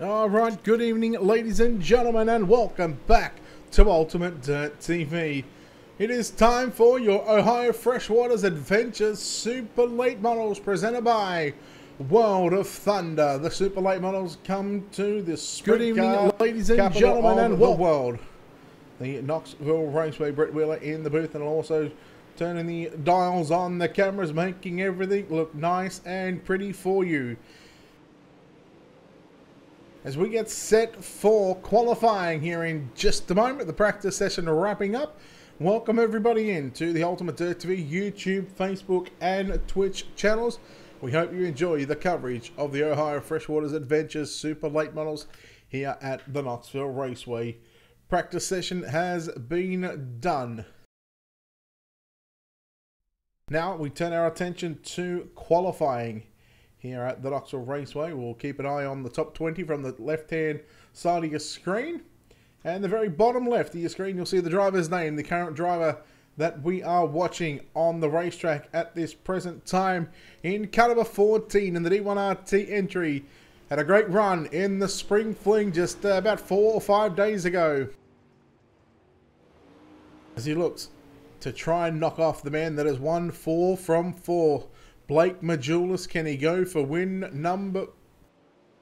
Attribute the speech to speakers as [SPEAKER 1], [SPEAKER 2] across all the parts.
[SPEAKER 1] Alright, good evening ladies and gentlemen, and welcome back to Ultimate Dirt TV. It is time for your Ohio Freshwaters Adventures Super Late Models presented by World of Thunder. The Super Late Models come to the sprint
[SPEAKER 2] Good evening,
[SPEAKER 1] car
[SPEAKER 2] ladies and gentlemen,
[SPEAKER 1] of
[SPEAKER 2] and
[SPEAKER 1] the world. The Knoxville Raceway, Brett Wheeler in the booth, and also turning the dials on the cameras, making everything look nice and pretty for you. As we get set for qualifying here in just a moment, the practice session wrapping up. Welcome everybody into the Ultimate Dirt TV YouTube, Facebook and Twitch channels. We hope you enjoy the coverage of the Ohio Freshwaters Adventures Super Late Models here at the Knoxville Raceway. Practice session has been done. Now we turn our attention to qualifying here at the Knoxville Raceway. We'll keep an eye on the top 20 from the left-hand side of your screen. And the very bottom left of your screen, you'll see the driver's name, the current driver that we are watching on the racetrack at this present time in caliber 14 in the D1RT entry. Had a great run in the Spring Fling just about 4 or 5 days ago, as he looks to try and knock off the man that has won 4 from 4. Blake Majulis, can he go for win number... In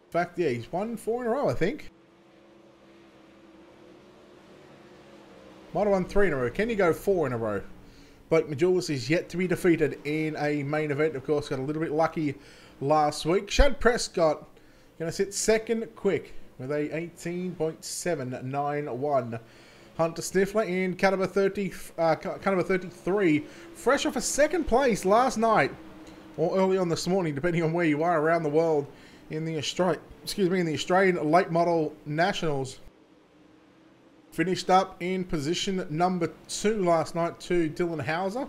[SPEAKER 1] fact, yeah, he's won 4 in a row, I think. Might have won 3 in a row. Can he go 4 in a row? Blake Majulis is yet to be defeated in a main event. Of course, got a little bit lucky last week. Shad Prescott going to sit second quick with a 18.791. Hunter Stifler in caliber 33, fresh off a second place last night, or early on this morning, depending on where you are around the world, in the Australian Late Model Nationals. Finished up in position number 2 last night to Dylan Hauser.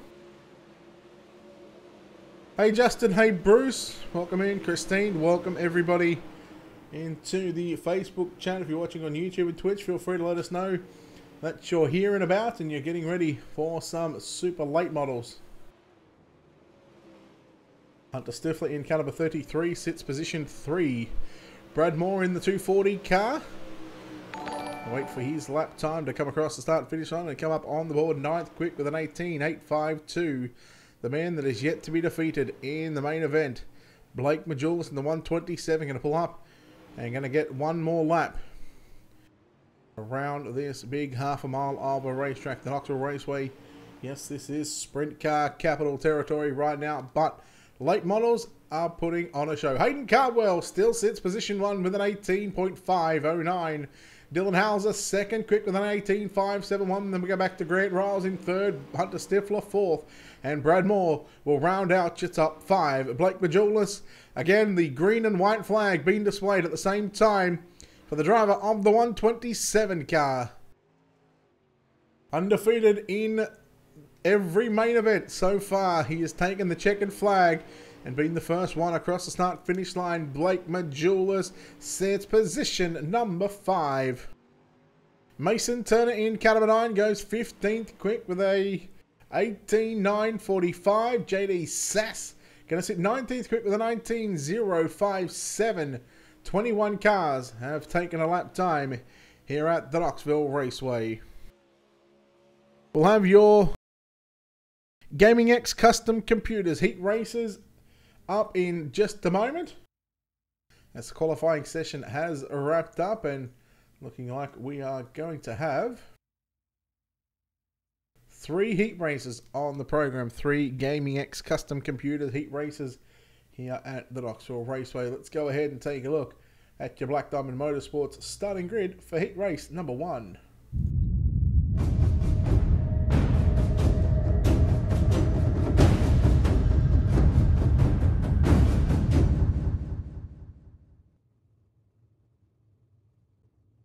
[SPEAKER 1] Hey Justin, hey Bruce, welcome in. Christine, welcome everybody into the Facebook chat. If you're watching on YouTube and Twitch, feel free to let us know that you're here and about and you're getting ready for some super late models. Hunter Stifler in caliber 33 sits position 3. Brad Moore in the 240 car. Wait for his lap time to come across the start and finish line and come up on the board 9th quick with an 18.852. The man that is yet to be defeated in the main event. Blake Majulis in the 127 going to pull up and going to get one more lap around this big half a mile of a racetrack, the Knoxville Raceway. Yes, this is sprint car capital territory right now, but late models are putting on a show. Hayden Cardwell still sits position 1 with an 18.509. Dylan Hauser second quick with an 18.571. Then we go back to Grant Riles in third, Hunter Stifler fourth, and Brad Moore will round out your top 5. Blake Majulis, again the green and white flag being displayed at the same time for the driver of the 127 car. Undefeated in every main event so far. He has taken the checkered flag and been the first one across the start finish line. Blake Majulis sets position number 5. Mason Turner in caliber 9 goes 15th quick with a 18.945. JD Sass going to sit 19th quick with a 19.057. 21 cars have taken a lap time here at the Knoxville Raceway. We'll have your Gaming X Custom Computers Heat Races up in just a moment, as the qualifying session has wrapped up and looking like we are going to have 3 heat races on the program. 3 Gaming X Custom Computers Heat Races here at the Knoxville Raceway. Let's go ahead and take a look at your Black Diamond Motorsports starting grid for heat race number 1.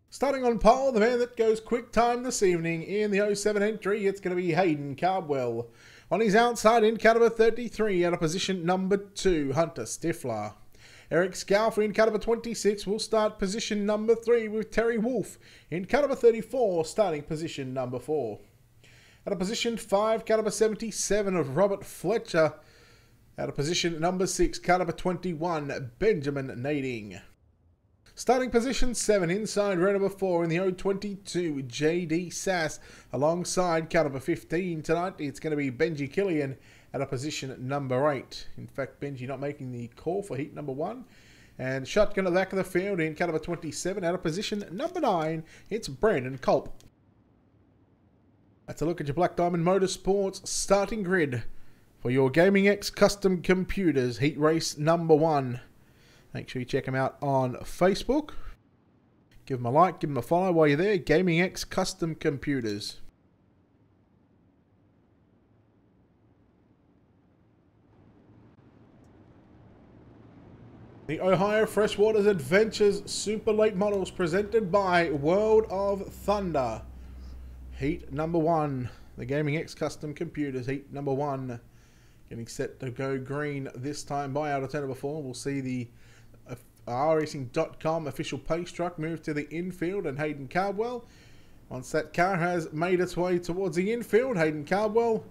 [SPEAKER 1] Starting on pole, the man that goes quick time this evening in the 07 entry, it's going to be Hayden Cardwell. On his outside in caliber 33 out of position number 2, Hunter Stifler. Eric Scalfrey in caliber 26 will start position number 3 with Terry Wolf in caliber 34 starting position number 4. At a position 5, caliber 77 of Robert Fletcher. At a position number 6, caliber 21, Benjamin Nading. Starting position 7 inside row number 4 in the 022 JD Sass alongside car number 15 tonight. It's going to be Benji Killian at a position number 8. In fact, Benji not making the call for heat number 1. And shotgun at the back of the field in car number 27 out of position number 9. It's Brandon Culp. That's a look at your Black Diamond Motorsports starting grid for your Gaming X Custom Computers heat race number 1. Make sure you check them out on Facebook. Give them a like, give them a follow while you're there. Gaming X Custom Computers. The Ohio Freshwaters Adventures Super Late Models presented by World of Thunder. Heat number 1. The Gaming X Custom Computers heat number 1. Getting set to go green this time by out of turn number 4. We'll see the racing.com official pace truck move to the infield and Hayden Cardwell. Once that car has made its way towards the infield, Hayden Cardwell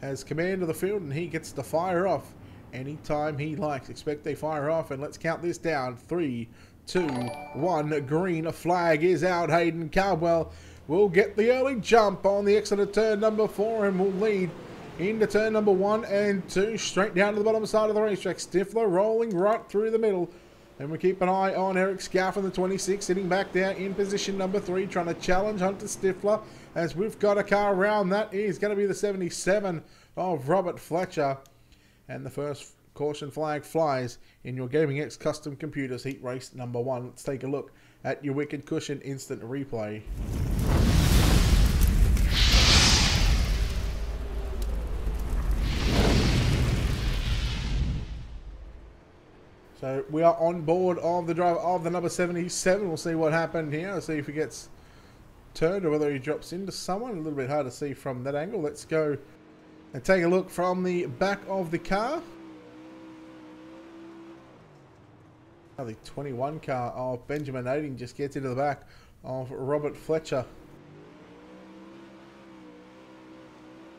[SPEAKER 1] has command of the field and he gets to fire off anytime he likes. Expect they fire off, and let's count this down. 3, 2, 1. Green flag is out. Hayden Cardwell will get the early jump on the exit of turn number 4 and will lead into turn number 1 and 2, straight down to the bottom side of the racetrack. Stifler rolling right through the middle. And we keep an eye on Eric Scow from the 26, sitting back there in position number 3, trying to challenge Hunter Stifler. As we've got a car around, that is going to be the 77 of Robert Fletcher. And the first caution flag flies in your Gaming X Custom Computers heat race number 1. Let's take a look at your Wicked Cushion instant replay. So we are on board of the driver of the number 77. We'll see what happened here. We'll see if he gets turned or whether he drops into someone. A little bit hard to see from that angle. Let's go and take a look from the back of the car. Now the 21 car of Benjamin Nading just gets into the back of Robert Fletcher.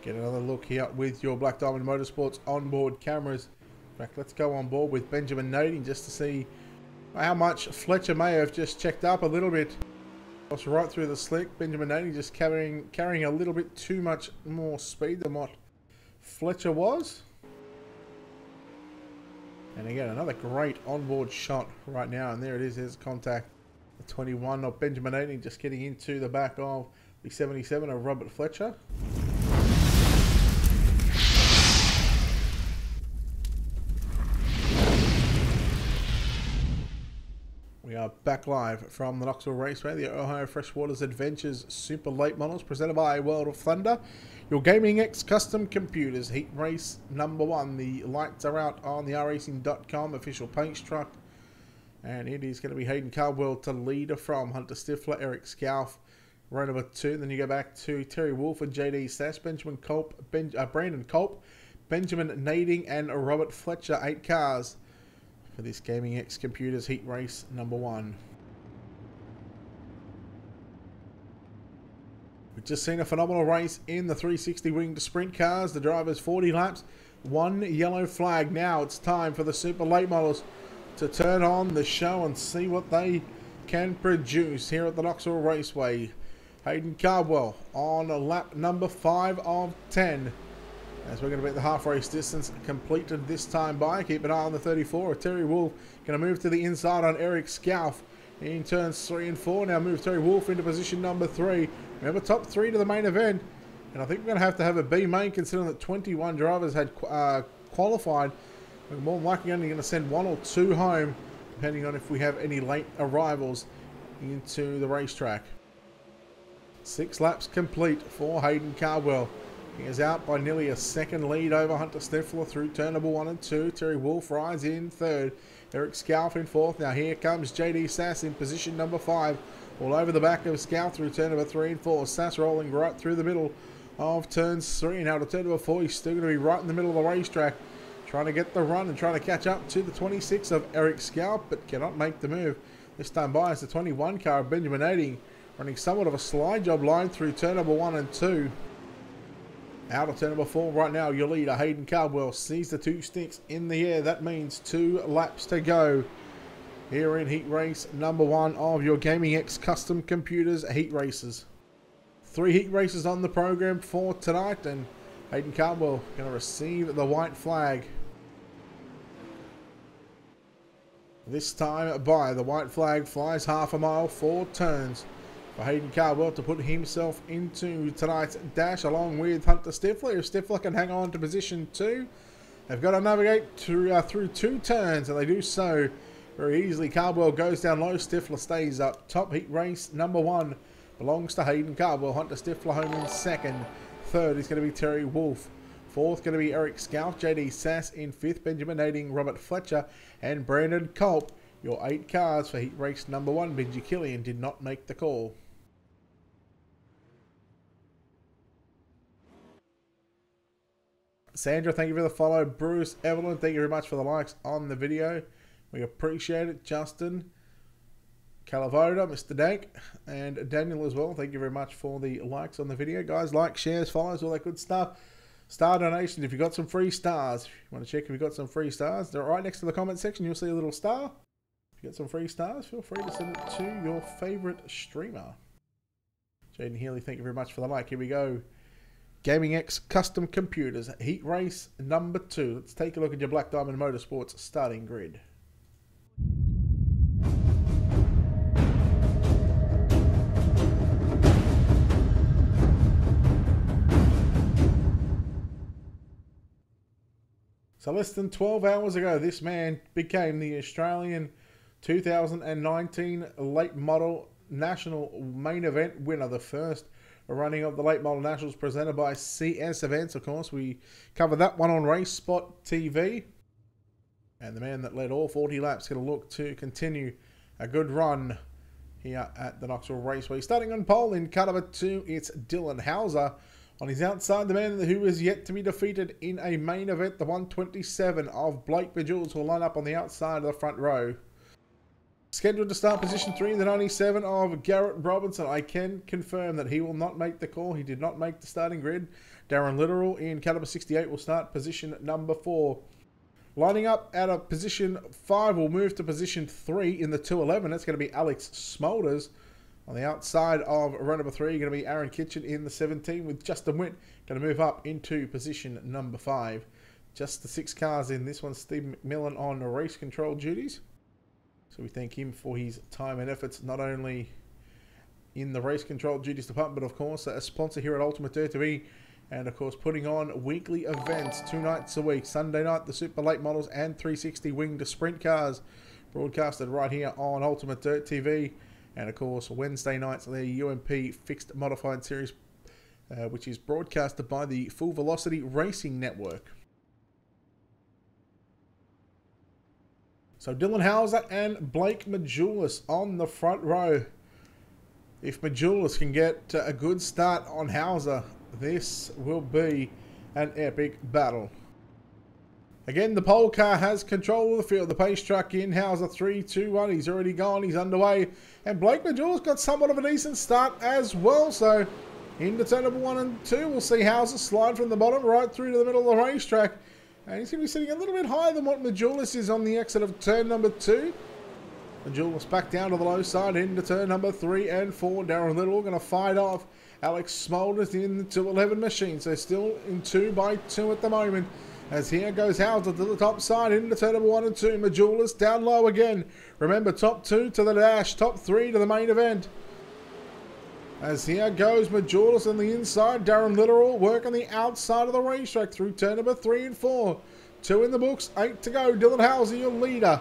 [SPEAKER 1] Get another look here with your Black Diamond Motorsports onboard cameras. In fact, let's go on board with Benjamin Nading just to see how much Fletcher may have just checked up a little bit. Goes right through the slick. Benjamin Nading just carrying a little bit too much more speed than what Fletcher was. And again, another great onboard shot right now. And there it is, there's contact. The 21 of Benjamin Nading just getting into the back of the 77 of Robert Fletcher. We are back live from the Knoxville Raceway, the Ohio Freshwaters Adventures Super Late Models presented by World of Thunder. Your Gaming X Custom Computers heat race number 1. The lights are out on the racing.com official paint truck. And it is going to be Hayden Cardwell to lead from Hunter Stifler, Eric Scalf, row number 2. Then you go back to Terry Wolf and JD Sass, Benjamin Culp, Brandon Culp, Benjamin Nading, and Robert Fletcher. 8 cars for this Gaming X Computers heat race number 1. We've just seen a phenomenal race in the 360 winged sprint cars. The drivers 40 laps, 1 yellow flag. Now it's time for the super late models to turn on the show and see what they can produce here at the Knoxville Raceway. Hayden Cardwell on lap number 5 of 10. As we're going to be at the half race distance completed this time by. Keep an eye on the 34 of Terry Wolf. Going to move to the inside on Eric Scalf in turns 3 and 4. Now move Terry Wolf into position number 3. Remember, top 3 to the main event. And I think we're going to have a B main considering that 21 drivers had qualified. We're more than likely only going to send 1 or 2 home, depending on if we have any late arrivals into the racetrack. 6 laps complete for Hayden Cardwell. He is out by nearly a second lead over Hunter Stifler through turn number 1 and 2. Terry Wolf rides in 3rd. Eric Scalf in 4th. Now here comes JD Sass in position number 5. All over the back of Scalf through turn number 3 and 4. Sass rolling right through the middle of turns 3. Now to turn number 4. He's still going to be right in the middle of the racetrack, trying to get the run and trying to catch up to the 26 of Eric Scalf, but cannot make the move. This time by is the 21 car of Benjamin Nading, running somewhat of a slide job line through turn number 1 and 2. Out of turn number 4 right now, your leader, Hayden Cardwell, sees the 2 sticks in the air. That means 2 laps to go. here in heat race number 1 of your Gaming X Custom Computers heat races. 3 heat races on the program for tonight, and Hayden Cardwell going to receive the white flag. This time by the white flag flies half a mile, 4 turns for Hayden Cardwell to put himself into tonight's dash along with Hunter Stifler. If Stifler can hang on to position 2, they've got to navigate through 2 turns, and they do so very easily. Cardwell goes down low, Stifler stays up top. Heat race number 1 belongs to Hayden Cardwell. Hunter Stifler home in 2nd. 3rd is going to be Terry Wolf. 4th going to be Eric Scout. JD Sass in 5th. Benjamin Nading, Robert Fletcher, and Brandon Culp. Your 8 cars for heat race number 1. Benji Killian did not make the call. Sandra, thank you for the follow. Bruce, Evelyn, thank you very much for the likes on the video. We appreciate it. Justin, Calavoda, Mr. Dank, and Daniel as well. Thank you very much for the likes on the video. Guys, like, shares, follows, all that good stuff. Star donations, if you've got some free stars. If you want to check if you've got some free stars, they're right next to the comment section. You'll see a little star. If you've got some free stars, feel free to send it to your favorite streamer. Jaden Healy, thank you very much for the like. Here we go. Gaming X Custom Computers, heat race number 2. Let's take a look at your Black Diamond Motorsports starting grid. So less than 12 hours ago, this man became the Australian 2019 Late Model National Main Event winner, the first running of the Late Model Nationals presented by CS Events. Of course, we covered that one on Race Spot TV. And the man that led all 40 laps going to look to continue a good run here at the Knoxville Raceway. Starting on pole in car number 2, it's Dylan Hauser. On his outside, the man who is yet to be defeated in a main event, the 127 of Blake Bejules, will line up on the outside of the front row. Scheduled to start position 3 in the 97 of Garrett Robinson. I can confirm that he will not make the call. He did not make the starting grid. Darren Littoral in car number 68 will start position number 4. Lining up out of position 5 will move to position 3 in the 211. That's going to be Alex Smolders. On the outside of row number 3, going to be Aaron Kitchen in the 17, with Justin Witt going to move up into position number 5. Just the 6 cars in this one. Steve McMillan on race control duties. So we thank him for his time and efforts, not only in the race control duties department, but of course a sponsor here at Ultimate Dirt TV. And of course putting on weekly events 2 nights a week. Sunday night, the Super Late Models and 360 Winged Sprint Cars, broadcasted right here on Ultimate Dirt TV. And of course, Wednesday nights, the UMP Fixed Modified Series, which is broadcasted by the Full Velocity Racing Network. So Dylan Hauser and Blake Majulis on the front row. If Majulis can get a good start on Hauser, this will be an epic battle. Again, the pole car has control of the field. The pace truck in, Hauser 3, 2, 1. He's already gone. He's underway. And Blake Majulis got somewhat of a decent start as well. So, into turn number 1 and 2, we'll see Hauser slide from the bottom right through to the middle of the racetrack. And he's going to be sitting a little bit higher than what Majulis is on the exit of turn number 2. Majulis back down to the low side into turn number 3 and 4. Darren Little going to fight off Alex Smolders in the 211 machine. So, still in 2 by 2 at the moment. As here goes Hauser to the top side into turn number 1 and 2. Majulis down low again. Remember, top 2 to the dash, top 3 to the main event. As here goes Majulis on the inside. Darren Littoral work on the outside of the racetrack through turn number 3 and 4. 2 in the books, 8 to go. Dylan Hauser, your leader.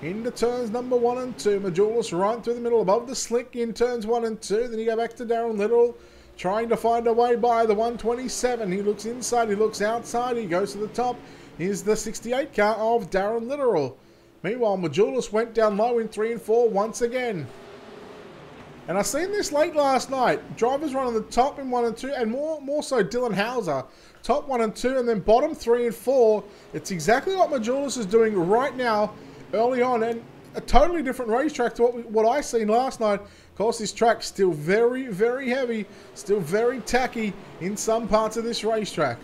[SPEAKER 1] Into turns number 1 and 2. Majulis right through the middle above the slick in turns 1 and 2. Then you go back to Darren Littoral, trying to find a way by the 127. He looks inside, he looks outside, he goes to the top. Here's the 68 car of Darren Littoral. Meanwhile, Majulis went down low in 3 and 4 once again. And I seen this late last night. Drivers run on the top in 1 and 2, and more so Dylan Hauser. Top 1 and 2, and then bottom 3 and 4. It's exactly what Majulis is doing right now, early on, and a totally different racetrack to what I seen last night. Of course, this track's still very, very heavy, still very tacky in some parts of this racetrack.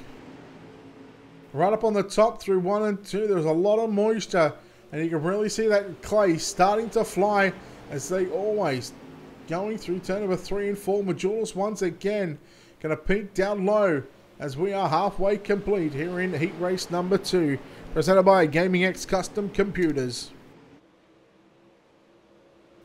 [SPEAKER 1] Right up on the top through 1 and 2, there's a lot of moisture And you can really see that clay starting to fly as they always going through turn number 3 and 4. Majulis once again going to peak down low as we are halfway complete here in heat race number 2. Presented by Gaming X Custom Computers.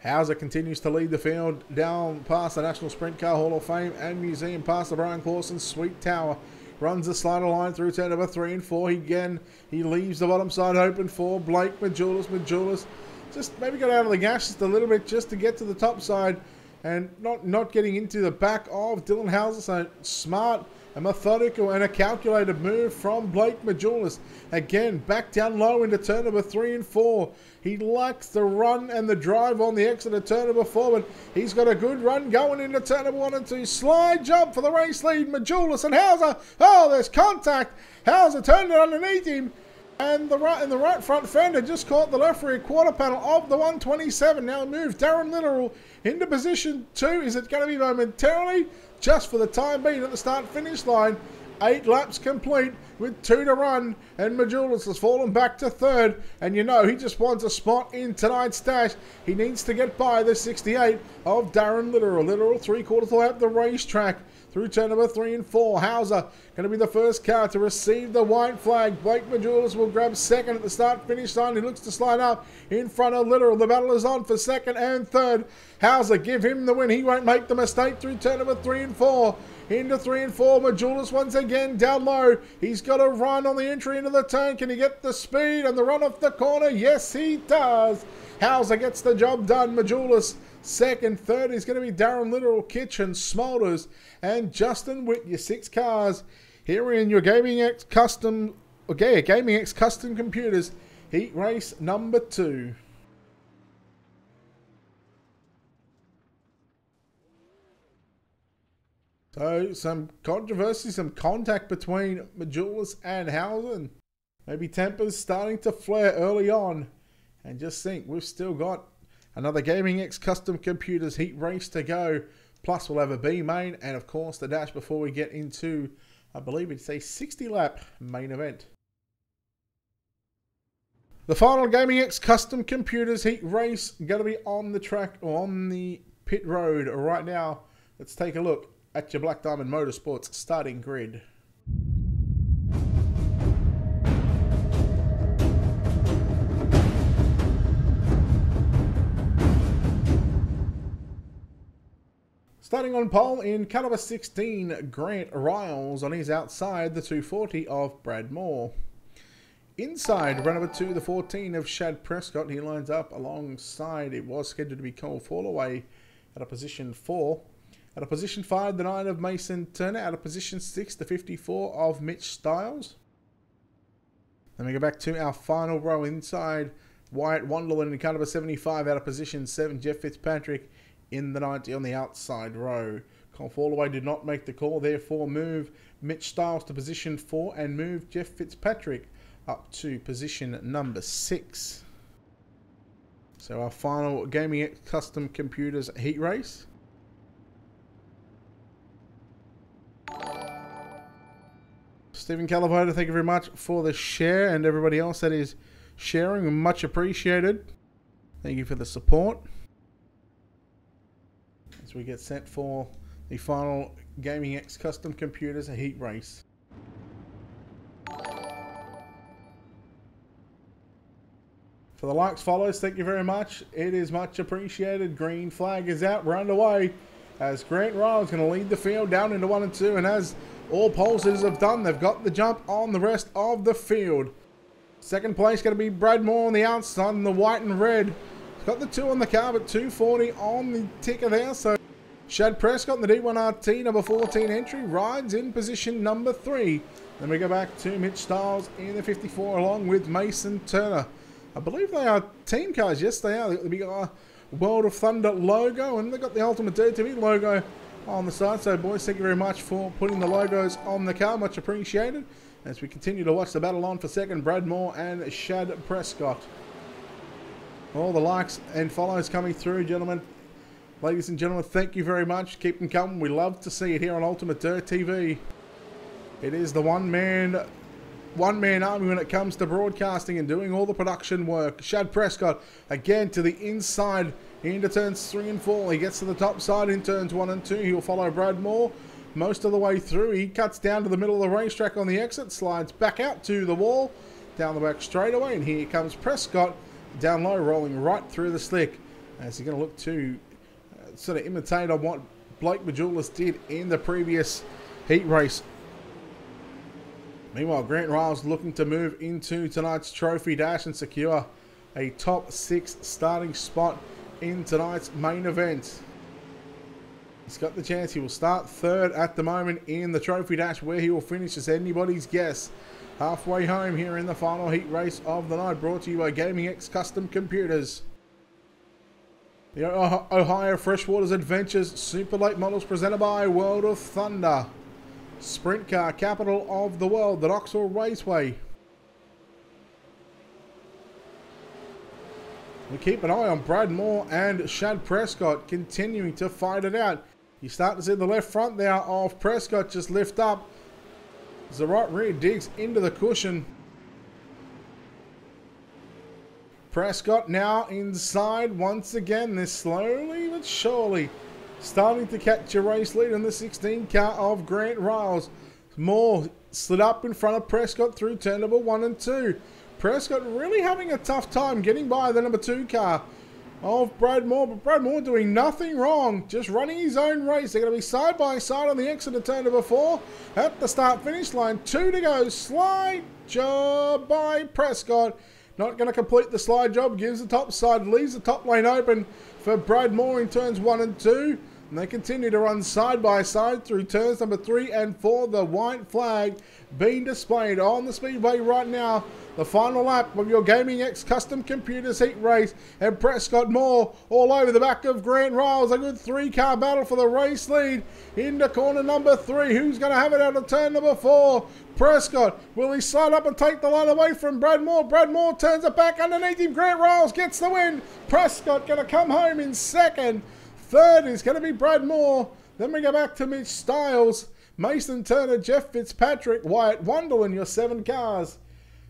[SPEAKER 1] Hauser continues to lead the field down past the National Sprint Car Hall of Fame and Museum, past the Brian Clausen Sweet Tower. Runs the slider line through turn number 3 and 4. He leaves the bottom side open for Blake Majulis. Majulis just maybe got out of the gas just a little bit just to get to the top side and not getting into the back of Dylan Hauser. So smart, a methodical and a calculated move from Blake Majulis. Again, back down low into turn number 3 and 4. He likes the run and the drive on the exit of turn number 4, but he's got a good run going into turn number 1 and 2. Slide jump for the race lead, Majulis and Hauser. Oh, there's contact. Hauser turned it underneath him. And the right front fender just caught the left rear quarter panel of the 127. Now moved Darren Literal into position 2. Is it going to be momentarily? Just for the time being at the start-finish line. 8 laps complete with 2 to run. And Majulis has fallen back to 3rd. And you know he just wants a spot in tonight's dash. He needs to get by the 68 of Darren Literal. Literal 3/4 lap the racetrack. Through turn number 3 and 4. Hauser going to be the first car to receive the white flag. Blake Majulis will grab 2nd at the start-finish line. He looks to slide up in front of Literal. The battle is on for 2nd and 3rd. Hauser, give him the win. He won't make the mistake through turn number 3 and 4. Into 3 and 4. Majulis once again down low. He's got a run on the entry into the turn. Can he get the speed and the run off the corner? Yes, he does. Hauser gets the job done. Majulis 2nd. 3rd is going to be Darren Literal, Kitchen, Smolders, and Justin Witt. Your 6 cars here in your Gaming X Custom Computers heat race number 2. So some controversy, some contact between Majulis and Hauser, and maybe tempers starting to flare early on. And just think, we've still got another Gaming X Custom Computers heat race to go. Plus we'll have a B main and of course the dash before we get into, I believe it's a 60 lap main event. The final Gaming X Custom Computers heat race going to be on the track or on the pit road right now. Let's take a look at your Black Diamond Motorsports starting grid. Starting on pole in car number 16, Grant Riles on his outside, the 240 of Brad Moore. Inside, run number 2, the 14 of Shad Prescott. He lines up alongside, it was scheduled to be Cole Fallaway at a position 4. At a position 5, the 9 of Mason Turner. At a position 6, the 54 of Mitch Stiles. Then we go back to our final row inside, Wyatt Wonderland in car number 75. Out of position 7, Jeff Fitzpatrick in the 90 on the outside row. Cole Fallaway did not make the call, therefore move Mitch Stiles to position 4 and move Jeff Fitzpatrick up to position number 6. So our final Gaming X Custom Computers heat race. Stephen Calavoda, thank you very much for the share, and everybody else that is sharing, much appreciated. Thank you for the support. As we get set for the final Gaming X Custom Computers heat race. For the likes follows, thank you very much. It is much appreciated. Green flag is out. We're underway as Grant Riles is going to lead the field down into 1 and 2, and as all pollsters have done, they've got the jump on the rest of the field. Second place going to be Brad Moore on the outside in the white and red. He's got the 2 on the car, but 240 on the ticker there. So Shad Prescott in the D1RT number 14 entry rides in position number 3. Then we go back to Mitch Stiles in the 54 along with Mason Turner. I believe they are team cars. Yes, they are. They've got the big World of Thunder logo, and they've got the Ultimate Dirt TV logo on the side. So boys, thank you very much for putting the logos on the car. Much appreciated. As we continue to watch the battle on for second, Brad Moore and Shad Prescott. All the likes and follows coming through, gentlemen. Ladies and gentlemen, thank you very much. Keep them coming. We love to see it here on Ultimate Dirt TV. It is the one-man one-man army when it comes to broadcasting and doing all the production work. Shad Prescott again to the inside into turns 3 and 4. He gets to the top side in turns 1 and 2. He'll follow Brad Moore most of the way through. He cuts down to the middle of the racetrack on the exit, slides back out to the wall, down the back straightaway, and here comes Prescott down low, rolling right through the slick. As he's going to look to sort of imitate on what Blake Majulis did in the previous heat race. Meanwhile, Grant Riles looking to move into tonight's Trophy Dash and secure a top 6 starting spot in tonight's main event. He's got the chance. He will start 3rd at the moment in the Trophy Dash. Where he will finish is anybody's guess. Halfway home here in the final heat race of the night, brought to you by Gaming X Custom Computers. The Ohio Freshwaters Adventures Super Late Models presented by World of Thunder. Sprint car capital of the world, the Knoxville Raceway. We keep an eye on Brad Moore and Shad Prescott continuing to fight it out. You start to see the left front there of Prescott just lift up as the right rear digs into the cushion. Prescott now inside once again. They're slowly but surely starting to catch a race lead in the 16 car of Grant Riles. Moore slid up in front of Prescott through turn number 1 and 2. Prescott really having a tough time getting by the number 2 car of Brad Moore, but Brad Moore doing nothing wrong, just running his own race. They're going to be side by side on the exit of turn number 4 at the start finish line. 2 to go. Slide job by Prescott. Not going to complete the slide job. Gives the top side, leaves the top lane open for Brad Moore in turns 1 and 2. And they continue to run side by side through turns number 3 and 4. The white flag being displayed on the speedway right now. The final lap of your Gaming X Custom Computers heat race. And Prescott Moore all over the back of Grant Riles. A good 3-car battle for the race lead into corner number 3. Who's going to have it out of turn number 4? Prescott, will he slide up and take the line away from Brad Moore? Brad Moore turns it back underneath him. Grant Riles gets the win. Prescott going to come home in 2nd. 3rd is going to be Brad Moore. Then we go back to Mitch Stiles, Mason Turner, Jeff Fitzpatrick, Wyatt Wonderland, your 7 cars.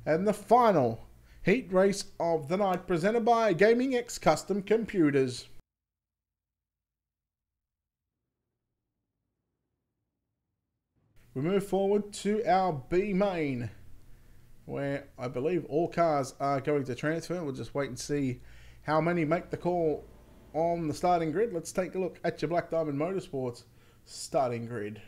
[SPEAKER 1] And the final heat race of the night presented by Gaming X Custom Computers. We move forward to our B main, where I believe all cars are going to transfer. We'll just wait and see how many make the call on the starting grid. Let's take a look at your Black Diamond Motorsports starting grid.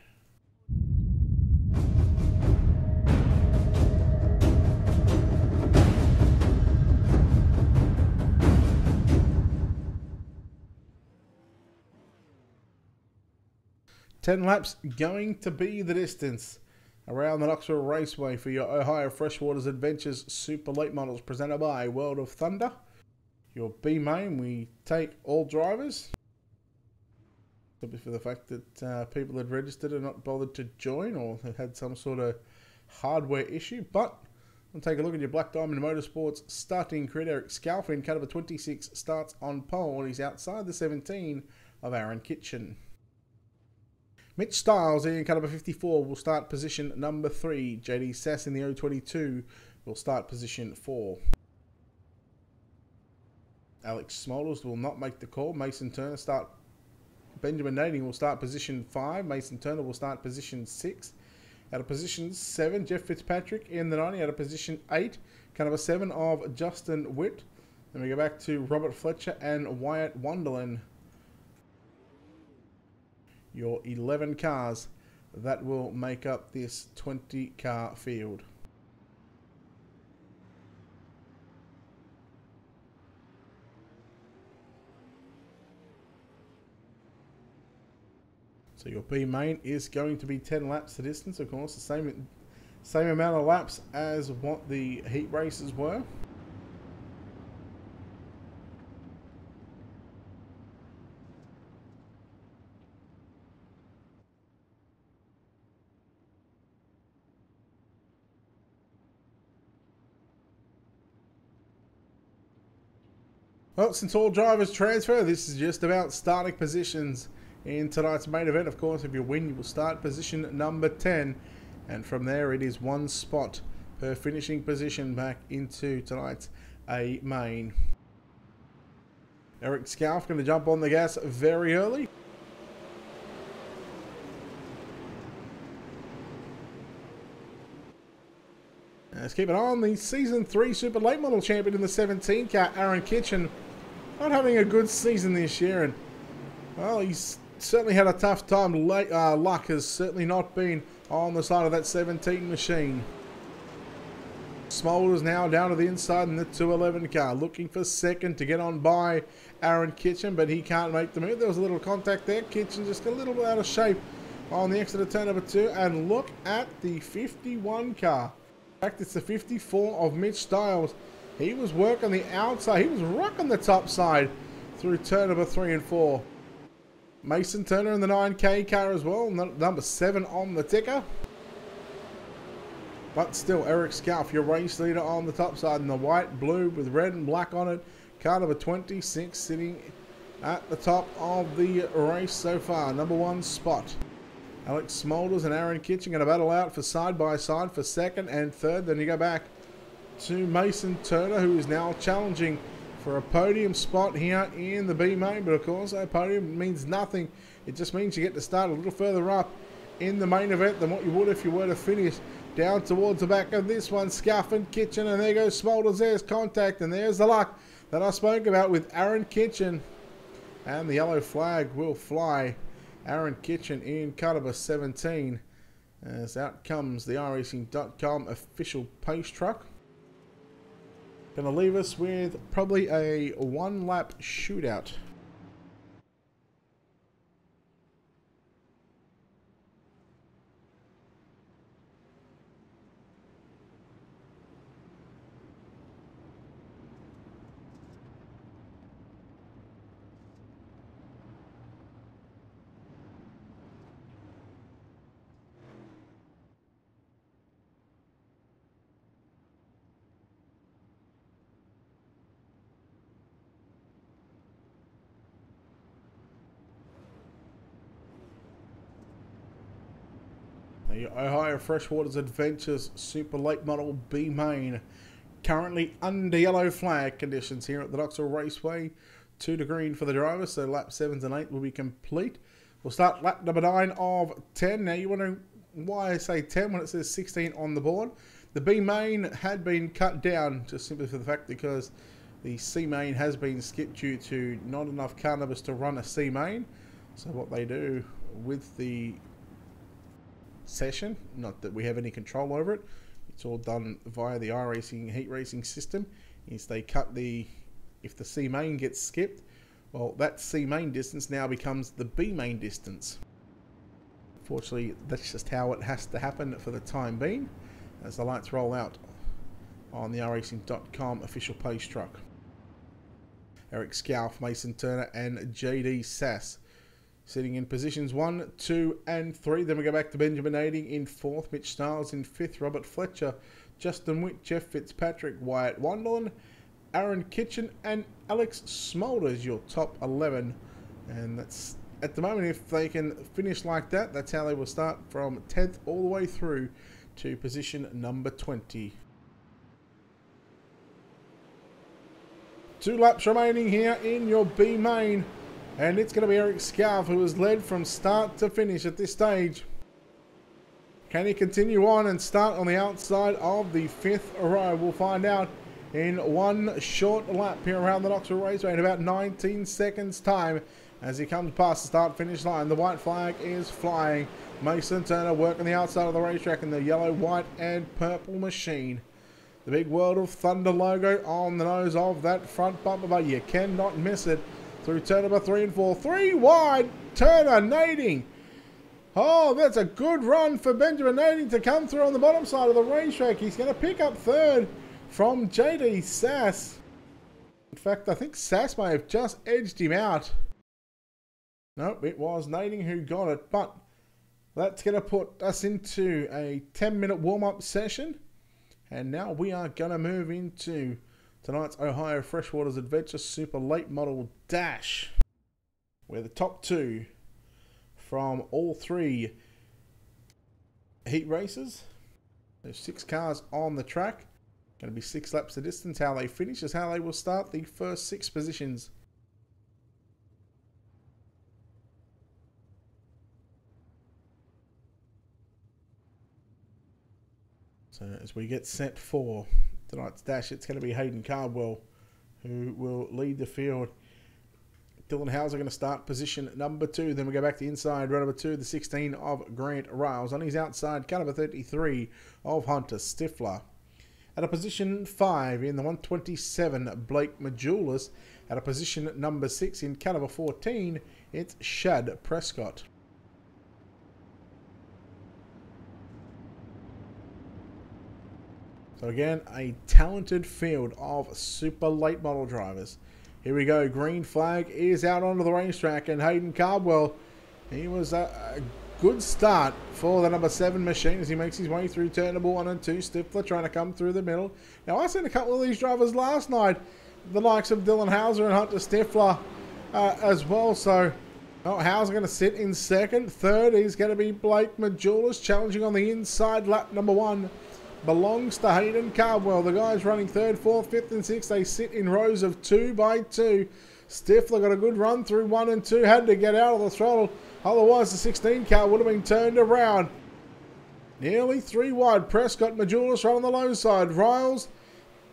[SPEAKER 1] Ten laps going to be the distance around the Knoxville Raceway for your Ohio Freshwaters Adventures Super Late Models presented by World of Thunder. Your B main, we take all drivers, except for the fact that people had registered and not bothered to join or had some sort of hardware issue. But we'll take a look at your Black Diamond Motorsports starting grid. Eric Scalfin, cut number 26, starts on pole. He's outside the 17 of Aaron Kitchen. Mitch Stiles in car number 54 will start position number 3. JD Sass in the O22 will start position 4. Alex Smolders will not make the call. Mason Turner start. Benjamin Nading will start position 5. Mason Turner will start position 6. Out of position 7, Jeff Fitzpatrick in the 90. Out of position 8, car number 7 of Justin Witt. Then we go back to Robert Fletcher and Wyatt Wonderland. Your 11 cars that will make up this 20-car field. So your B main is going to be 10 laps the distance, of course, the same amount of laps as what the heat races were. Well, since all drivers transfer, this is just about starting positions in tonight's main event. Of course, if you win, you will start position number 10. And from there, it is one spot her finishing position back into tonight's A main. Eric Scalf going to jump on the gas very early. Let's keep it on. The Season 3 Super Late Model Champion in the 17 car, Aaron Kitchen. Not having a good season this year, and well, he's certainly had a tough time. Luck has certainly not been on the side of that 17 machine. Smolder's now down to the inside in the 211 car, looking for second to get on by Aaron Kitchen, but he can't make the move. There was a little contact there. Kitchen just a little bit out of shape on the exit of turn number 2, and look at the 51 car. In fact, it's the 54 of Mitch Stiles. He was working the outside. He was rocking the top side through turn number 3 and 4. Mason Turner in the 9K car as well. Number 7 on the ticker. But still, Eric Scalf, your race leader on the top side in the white, blue with red and black on it. Car number 26 sitting at the top of the race so far. Number 1 spot. Alex Smolders and Aaron Kitchen going to battle out for side by side for second and third. Then you go back to Mason Turner, who is now challenging for a podium spot here in the B main. But of course, a podium means nothing. It just means you get to start a little further up in the main event than what you would if you were to finish down towards the back of this one. Scuff and Kitchen, and there goes Smolders. There's contact, and there's the luck that I spoke about with Aaron Kitchen. And the yellow flag will fly. Aaron Kitchen in car number 17. As out comes the iRacing.com official pace truck. Going to leave us with probably a one-lap shootout. The Ohio Freshwaters Adventures Super Late Model B main, currently under yellow flag conditions here at the Knoxville Raceway. 2 to green for the drivers, so lap 7 and 8 will be complete. We'll start lap number 9 of 10. Now, you're wondering why I say 10 when it says 16 on the board. The B main had been cut down just simply for the fact because the C main has been skipped due to not enough car numbers to run a C main. So what they do with the session, not that we have any control over it, it's all done via the iRacing heat racing system, is they cut the, if the C main gets skipped, well, that C main distance now becomes the B main distance. Unfortunately, that's just how it has to happen for the time being as the lights roll out on the iRacing.com official pace truck. Eric Scalf, Mason Turner and JD Sass sitting in positions 1, 2 and 3. Then we go back to Benjamin Ading in 4th, Mitch Stiles in 5th, Robert Fletcher, Justin Witt, Jeff Fitzpatrick, Wyatt Wonderland, Aaron Kitchen and Alex Smolders, your top 11. And that's, at the moment, if they can finish like that, that's how they will start from 10th all the way through to position number 20. 2 laps remaining here in your B main. And it's going to be Eric Scalf who has led from start to finish at this stage. Can he continue on and start on the outside of the 5th row? We'll find out in one short lap here around the Knoxville Raceway in about 19 seconds time as he comes past the start-finish line. The white flag is flying. Mason Turner working the outside of the racetrack in the yellow, white and purple machine. The big World of Thunder logo on the nose of that front bumper, but you cannot miss it. Through turn number 3 and 4. 3 wide. Turner nading. Oh, that's a good run for Benjamin Nading to come through on the bottom side of the racetrack. He's going to pick up 3rd from JD Sass. In fact, I think Sass may have just edged him out. Nope, it was Nading who got it. But that's going to put us into a 10-minute warm-up session. And now we are going to move into tonight's Ohio Freshwaters Adventure Super Late Model Dash, where the top 2 from all 3 heat races There's 6 cars on the track. Going to be 6 laps the distance. How they finish is how they will start the first 6 positions. So as we get set for tonight's dash, it's going to be Hayden Cardwell who will lead the field. Dylan Hauser going to start position number 2. Then we go back to inside row number 2, the 16 of Grant Riles. On his outside, car number 33 of Hunter Stifler. At a position 5 in the 127, Blake Majulis. At a position number 6 in car number 14, it's Shad Prescott. So again, a talented field of super late model drivers. Here we go. Green flag is out onto the racetrack, and Hayden Cardwell, he was a good start for the number 7 machine as he makes his way through turn number 1 and 2. Stifler trying to come through the middle. Now, I seen a couple of these drivers last night, the likes of Dylan Hauser and Hunter Stifler as well. So, Hauser going to sit in second. Third is going to be Blake Majulis challenging on the inside. Lap number 1 belongs to Hayden Cardwell. The guys running 3rd, 4th, 5th and 6th. They sit in rows of 2 by 2. Stifler got a good run through 1 and 2. Had to get out of the throttle. Otherwise, the 16 car would have been turned around. Nearly 3 wide. Prescott, Majulis run on the low side. Riles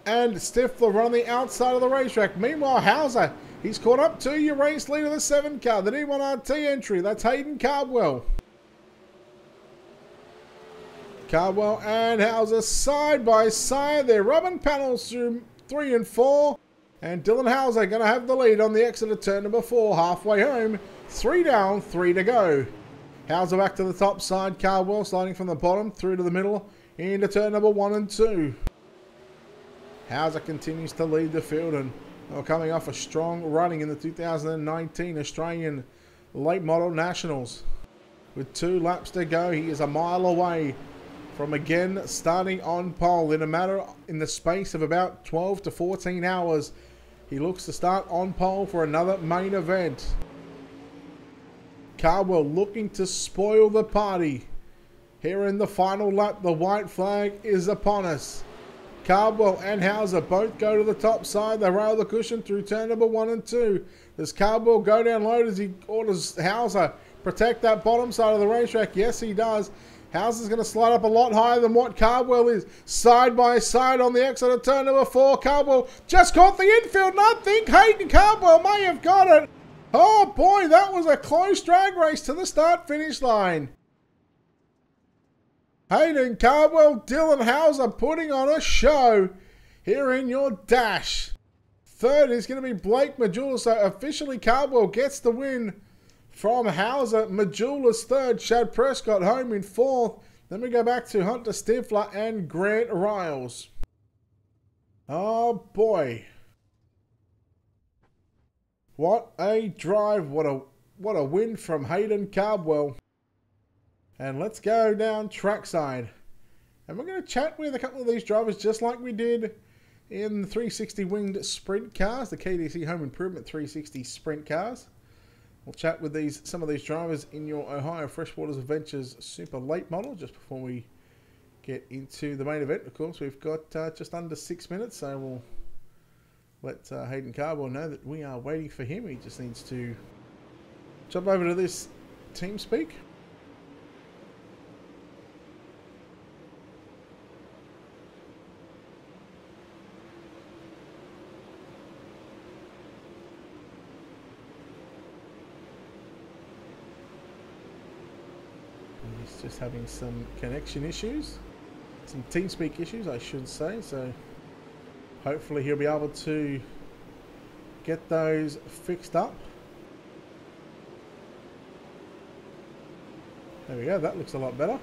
[SPEAKER 1] and Stifler run on the outside of the racetrack. Meanwhile, Hauser, he's caught up to your race leader, the 7 car. The D1RT entry. That's Hayden Cardwell. Cardwell and Hauser side by side. They're rubbing panels through 3 and 4. And Dylan Hauser going to have the lead on the exit of turn number 4. Halfway home. 3 down, 3 to go. Hauser back to the top side. Cardwell sliding from the bottom through to the middle into turn number 1 and 2. Hauser continues to lead the field and coming off a strong running in the 2019 Australian Late Model Nationals. With 2 laps to go, he is a mile away from again starting on pole in the space of about 12 to 14 hours. He looks to start on pole for another main event. Cardwell looking to spoil the party. Here in the final lap, the white flag is upon us. Cardwell and Hauser both go to the top side. They rail the cushion through turn number 1 and 2. Does Cardwell go down low as he orders Hauser protect that bottom side of the racetrack? Yes, he does. Hauser's going to slide up a lot higher than what Cardwell is. Side by side on the exit of turn number 4. Cardwell just caught the infield, and I think Hayden Cardwell may have got it. Oh boy, that was a close drag race to the start-finish line. Hayden Cardwell, Dylan Hauser putting on a show here in your dash. Third is going to be Blake Majulis, so officially Cardwell gets the win from Hauser. Majulis third, Shad Prescott home in 4th. Then we go back to Hunter Stifler and Grant Riles. Oh boy. What a drive, what a win from Hayden Cardwell. And let's go down trackside. And we're going to chat with a couple of these drivers just like we did in the 360 winged sprint cars, the KDC Home Improvement 360 sprint cars. We'll chat with some of these drivers in your Ohio Freshwaters Adventures Super Late Model just before we get into the main event. Of course, we've got just under 6 minutes, so we'll let Hayden Cardwell know that we are waiting for him. He just needs to jump over to this TeamSpeak. He's just having some connection issues, some TeamSpeak issues, I should say. So hopefully he'll be able to get those fixed up. There we go. That looks a lot better.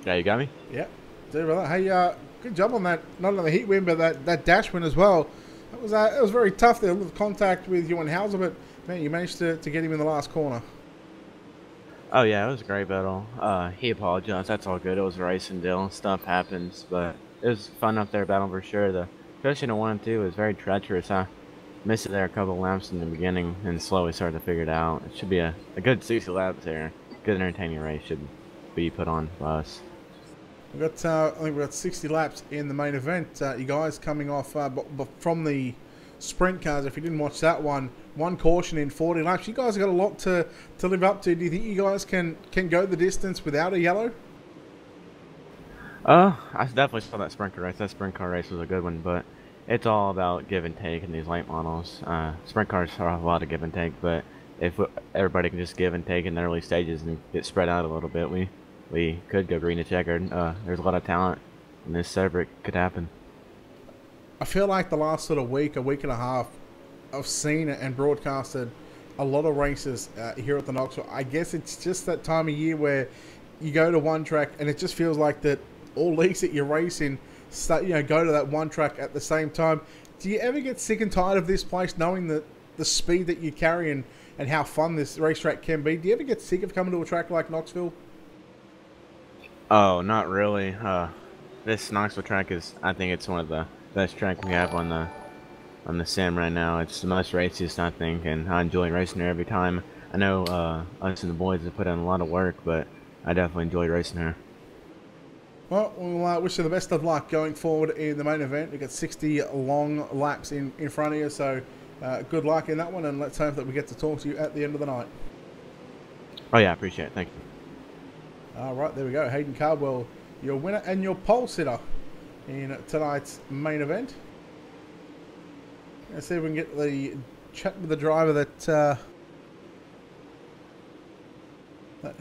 [SPEAKER 2] Yeah, you got me?
[SPEAKER 1] Yeah. Hey, good job on that. Not on the heat win, but that dash win as well. It was very tough there. A little contact with you and Hauser, but man, you managed to get him in the last corner.
[SPEAKER 2] Oh yeah, it was a great battle. He apologized. That's all good. It was a racing deal. Stuff happens, but it was fun up there battle for sure. Especially the 1 and 2 was very treacherous. I missed it there a couple of laps in the beginning and slowly started to figure it out. It should be a good 60 laps there. Good entertaining race should be put on by us.
[SPEAKER 1] We've got, I think we've got 60 laps in the main event. You guys coming off from the sprint cars. If you didn't watch that one caution in 40 laps. You guys have got a lot to live up to. Do you think you guys can go the distance without a yellow?
[SPEAKER 2] I definitely saw that sprint car race. That sprint car race was a good one, but it's all about give and take in these late models. Sprint cars are a lot of give and take, but if everybody can just give and take in the early stages and get spread out a little bit, we could go green to checkered. There's a lot of talent in this server. It could happen.
[SPEAKER 1] I feel like the last sort of week and a half, I've seen and broadcasted a lot of races here at the Knoxville. I guess it's just that time of year where you go to one track and it just feels like that all leagues that you're racing go to that one track at the same time. Do you ever get sick and tired of this place, knowing that the speed that you carry and how fun this racetrack can be? Do you ever get sick of coming to a track like Knoxville?
[SPEAKER 2] Oh, not really. This Knoxville track I think it's one of the best tracks we have on the sim right now. It's the most raciest, I think, and I enjoy racing her every time. I know us and the boys have put in a lot of work, but I definitely enjoy racing her.
[SPEAKER 1] Well, we'll wish you the best of luck going forward in the main event. We've got 60 long laps in front of you, so good luck in that one, and let's hope that we get to talk to you at the end of the night.
[SPEAKER 2] Oh yeah, I appreciate it. Thank you.
[SPEAKER 1] All right, there we go. Hayden Cardwell, your winner and your pole sitter in tonight's main event. Let's see if we can get the chat with the driver that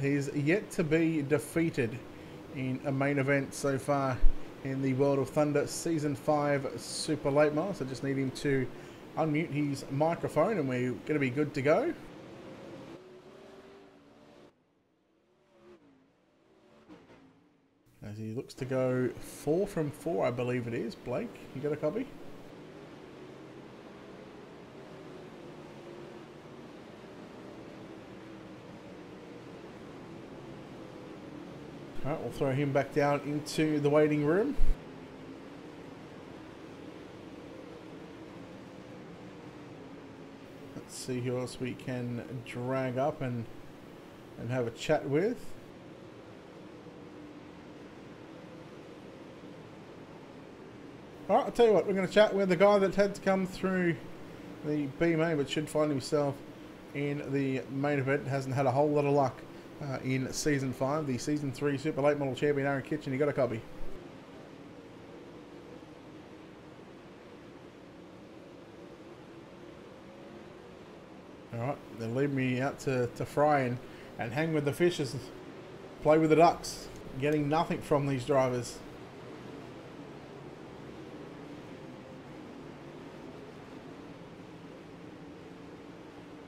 [SPEAKER 1] he's yet to be defeated in a main event so far in the World of Thunder Season 5 Super Late Model. So just need him to unmute his microphone and we're going to be good to go. As he looks to go 4 from 4, I believe it is. Blake, you got a copy? Alright, we'll throw him back down into the waiting room. Let's see who else we can drag up and have a chat with. Alright, I'll tell you what, we're going to chat with the guy that had to come through the BMA but should find himself in the main event. Hasn't had a whole lot of luck in Season 5. The Season 3 Super Late Model Champion, Aaron Kitchen. You got a copy? Alright, they'll leave me out to fry and hang with the fishes, play with the ducks. Getting nothing from these drivers.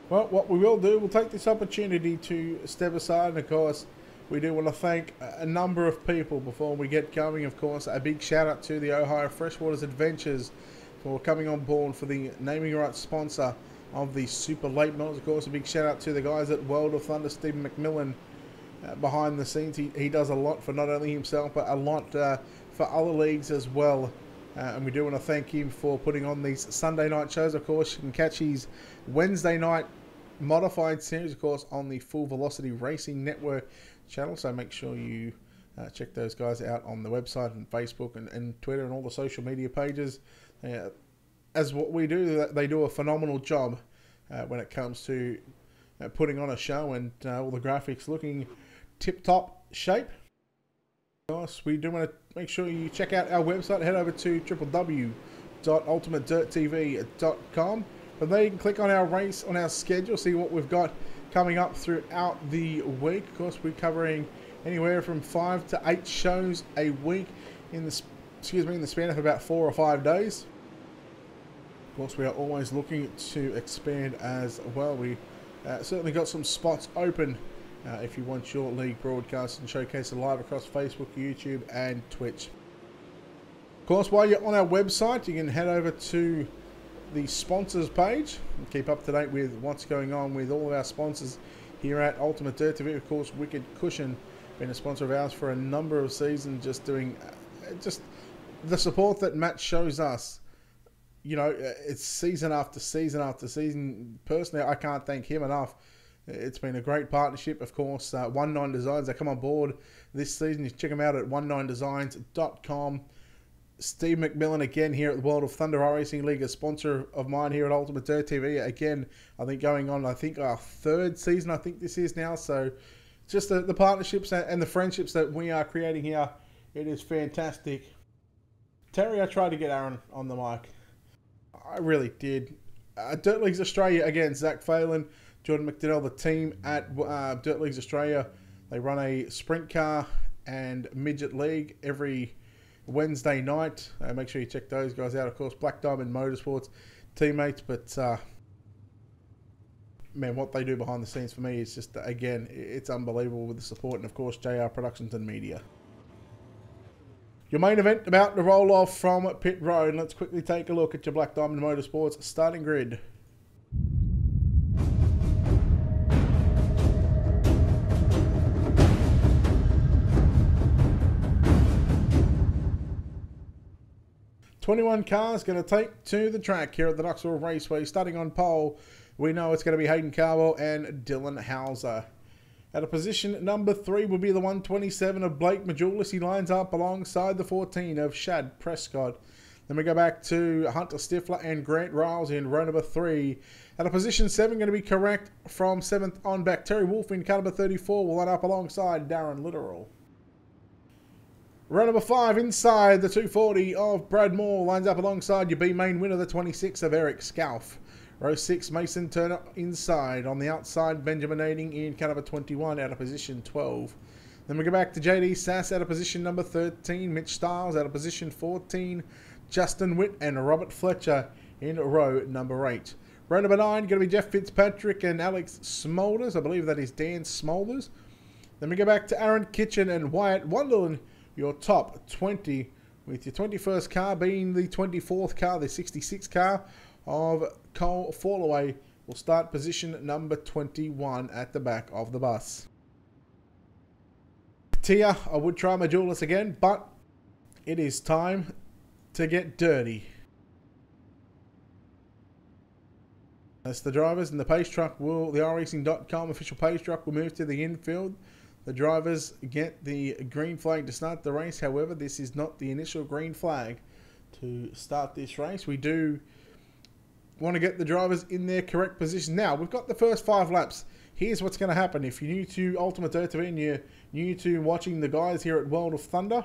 [SPEAKER 1] Well, what we will do, we'll take this opportunity to step aside, and of course, we do want to thank a number of people before we get going. Of course, a big shout out to the Ohio Freshwaters Adventures for coming on board for the naming rights sponsor of the Super Late Models. Of course, a big shout out to the guys at World of Thunder, Stephen McMillan, behind the scenes. He does a lot for not only himself, but a lot for other leagues as well. And we do want to thank him for putting on these Sunday night shows. Of course, you can catch his Wednesday night modified series, of course, on the Full Velocity Racing Network channel. So make sure you check those guys out on the website and Facebook and Twitter and all the social media pages. As what we do, they do a phenomenal job when it comes to putting on a show, and all the graphics looking tip-top shape. Of course, we do want to make sure you check out our website. Head over to www.ultimatedirttv.com. From there you can click on our race, on our schedule, see what we've got coming up throughout the week. Of course, we're covering anywhere from 5 to 8 shows a week in the span of about 4 or 5 days. Of course, we are always looking to expand as well. We certainly got some spots open if you want your league broadcast and showcase it live across Facebook, YouTube, and Twitch. Of course, while you're on our website, you can head over to the sponsors page and keep up to date with what's going on with all of our sponsors here at Ultimate Dirt TV. Of course, Wicked Cushion, been a sponsor of ours for a number of seasons, just doing just the support that Matt shows us. You know, it's season after season after season. Personally, I can't thank him enough It's been a great partnership, of course. 19 Designs, they come on board this season. You check them out at 19designs.com. Steve McMillan again here at the World of Thunder iRacing League, a sponsor of mine here at Ultimate Dirt TV. Again, I think going on, our third season, I think this is now. So just the partnerships and the friendships that we are creating here, it is fantastic. Terry, I tried to get Aaron on the mic. I really did. Dirt Leagues Australia, again, Zach Phelan, Jordan McDonnell, the team at Dirt Leagues Australia. They run a sprint car and midget league every Wednesday night. Make sure you check those guys out. Of course, Black Diamond Motorsports teammates. But, man, what they do behind the scenes for me is just, again, it's unbelievable with the support. And, of course, JR Productions and Media. Your main event about to roll off from pit road. Let's quickly take a look at your Black Diamond Motorsports starting grid. $21 cars going to take to the track here at the Knoxville Raceway. Starting on pole, we know it's going to be Hayden Carwell and Dylan Hauser. At a position number 3 will be the 127 of Blake Majulis. He lines up alongside the 14 of Shad Prescott. Then we go back to Hunter Stifler and Grant Riles in row number 3. At a position 7, going to be correct from 7th on back. Terry Wolf in car number 34 will line up alongside Darren Littoral. Row number 5, inside the 240 of Brad Moore, lines up alongside your B main winner, the 26 of Eric Scalf. Row 6, Mason Turner inside. On the outside, Benjamin Nading in car number 21 out of position 12. Then we go back to JD Sass out of position number 13. Mitch Stiles out of position 14. Justin Witt and Robert Fletcher in row number 8. Row number 9, going to be Jeff Fitzpatrick and Alex Smolders. I believe that is Dan Smolders. Then we go back to Aaron Kitchen and Wyatt Wonderland, your top 20, with your 21st car being the 24th car, the 66 car of Cole Fallaway will start position number 21 at the back of the bus. Tia, I would try Majulis again, but it is time to get dirty. As the drivers and the pace truck will, the iRacing.com official pace truck will move to the infield. The drivers get the green flag to start the race. However, this is not the initial green flag to start this race. We do want to get the drivers in their correct position. Now, we've got the first 5 laps. Here's what's going to happen. If you're new to Ultimate Dirt TV and you're new to watching the guys here at World of Thunder,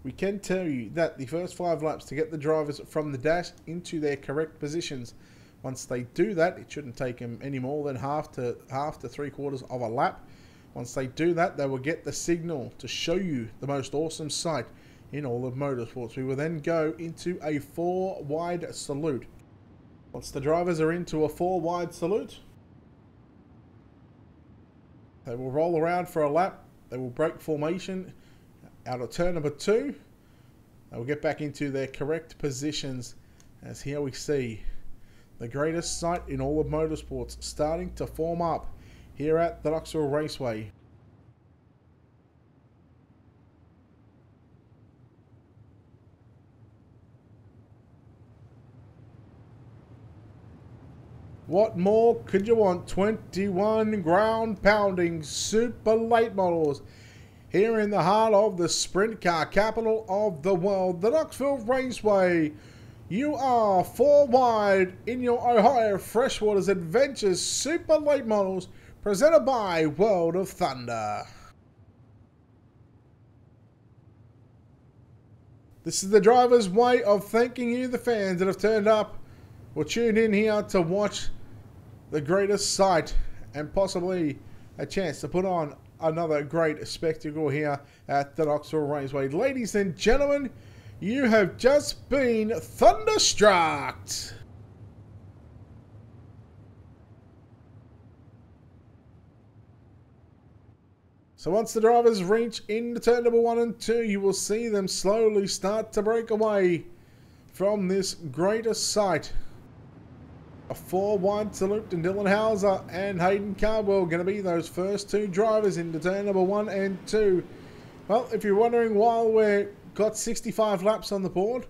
[SPEAKER 1] we can tell you that the first 5 laps to get the drivers from the dash into their correct positions. Once they do that, it shouldn't take them any more than half to 3/4 of a lap. Once they do that, they will get the signal to show you the most awesome sight in all of motorsports. We will then go into a 4-wide salute. Once the drivers are into a 4-wide salute, they will roll around for a lap. They will break formation out of turn number 2. They will get back into their correct positions, as here we see the greatest sight in all of motorsports starting to form up here at the Knoxville Raceway. What more could you want? 21 ground-pounding super late models here in the heart of the sprint car capital of the world, the Knoxville Raceway. You are 4 wide in your Ohio Freshwaters Adventures super late models, presented by World of Thunder. This is the driver's way of thanking you, the fans that have turned up or tuned in here to watch the greatest sight and possibly a chance to put on another great spectacle here at the Knoxville Raceway. Ladies and gentlemen, you have just been thunderstruck. So once the drivers reach into turn number 1 and 2, you will see them slowly start to break away from this greatest sight. A 4-wide salute to Dylan Hauser and Hayden Carwell going to be those first 2 drivers into turn number 1 and 2. Well, if you're wondering why we've got 65 laps on the board,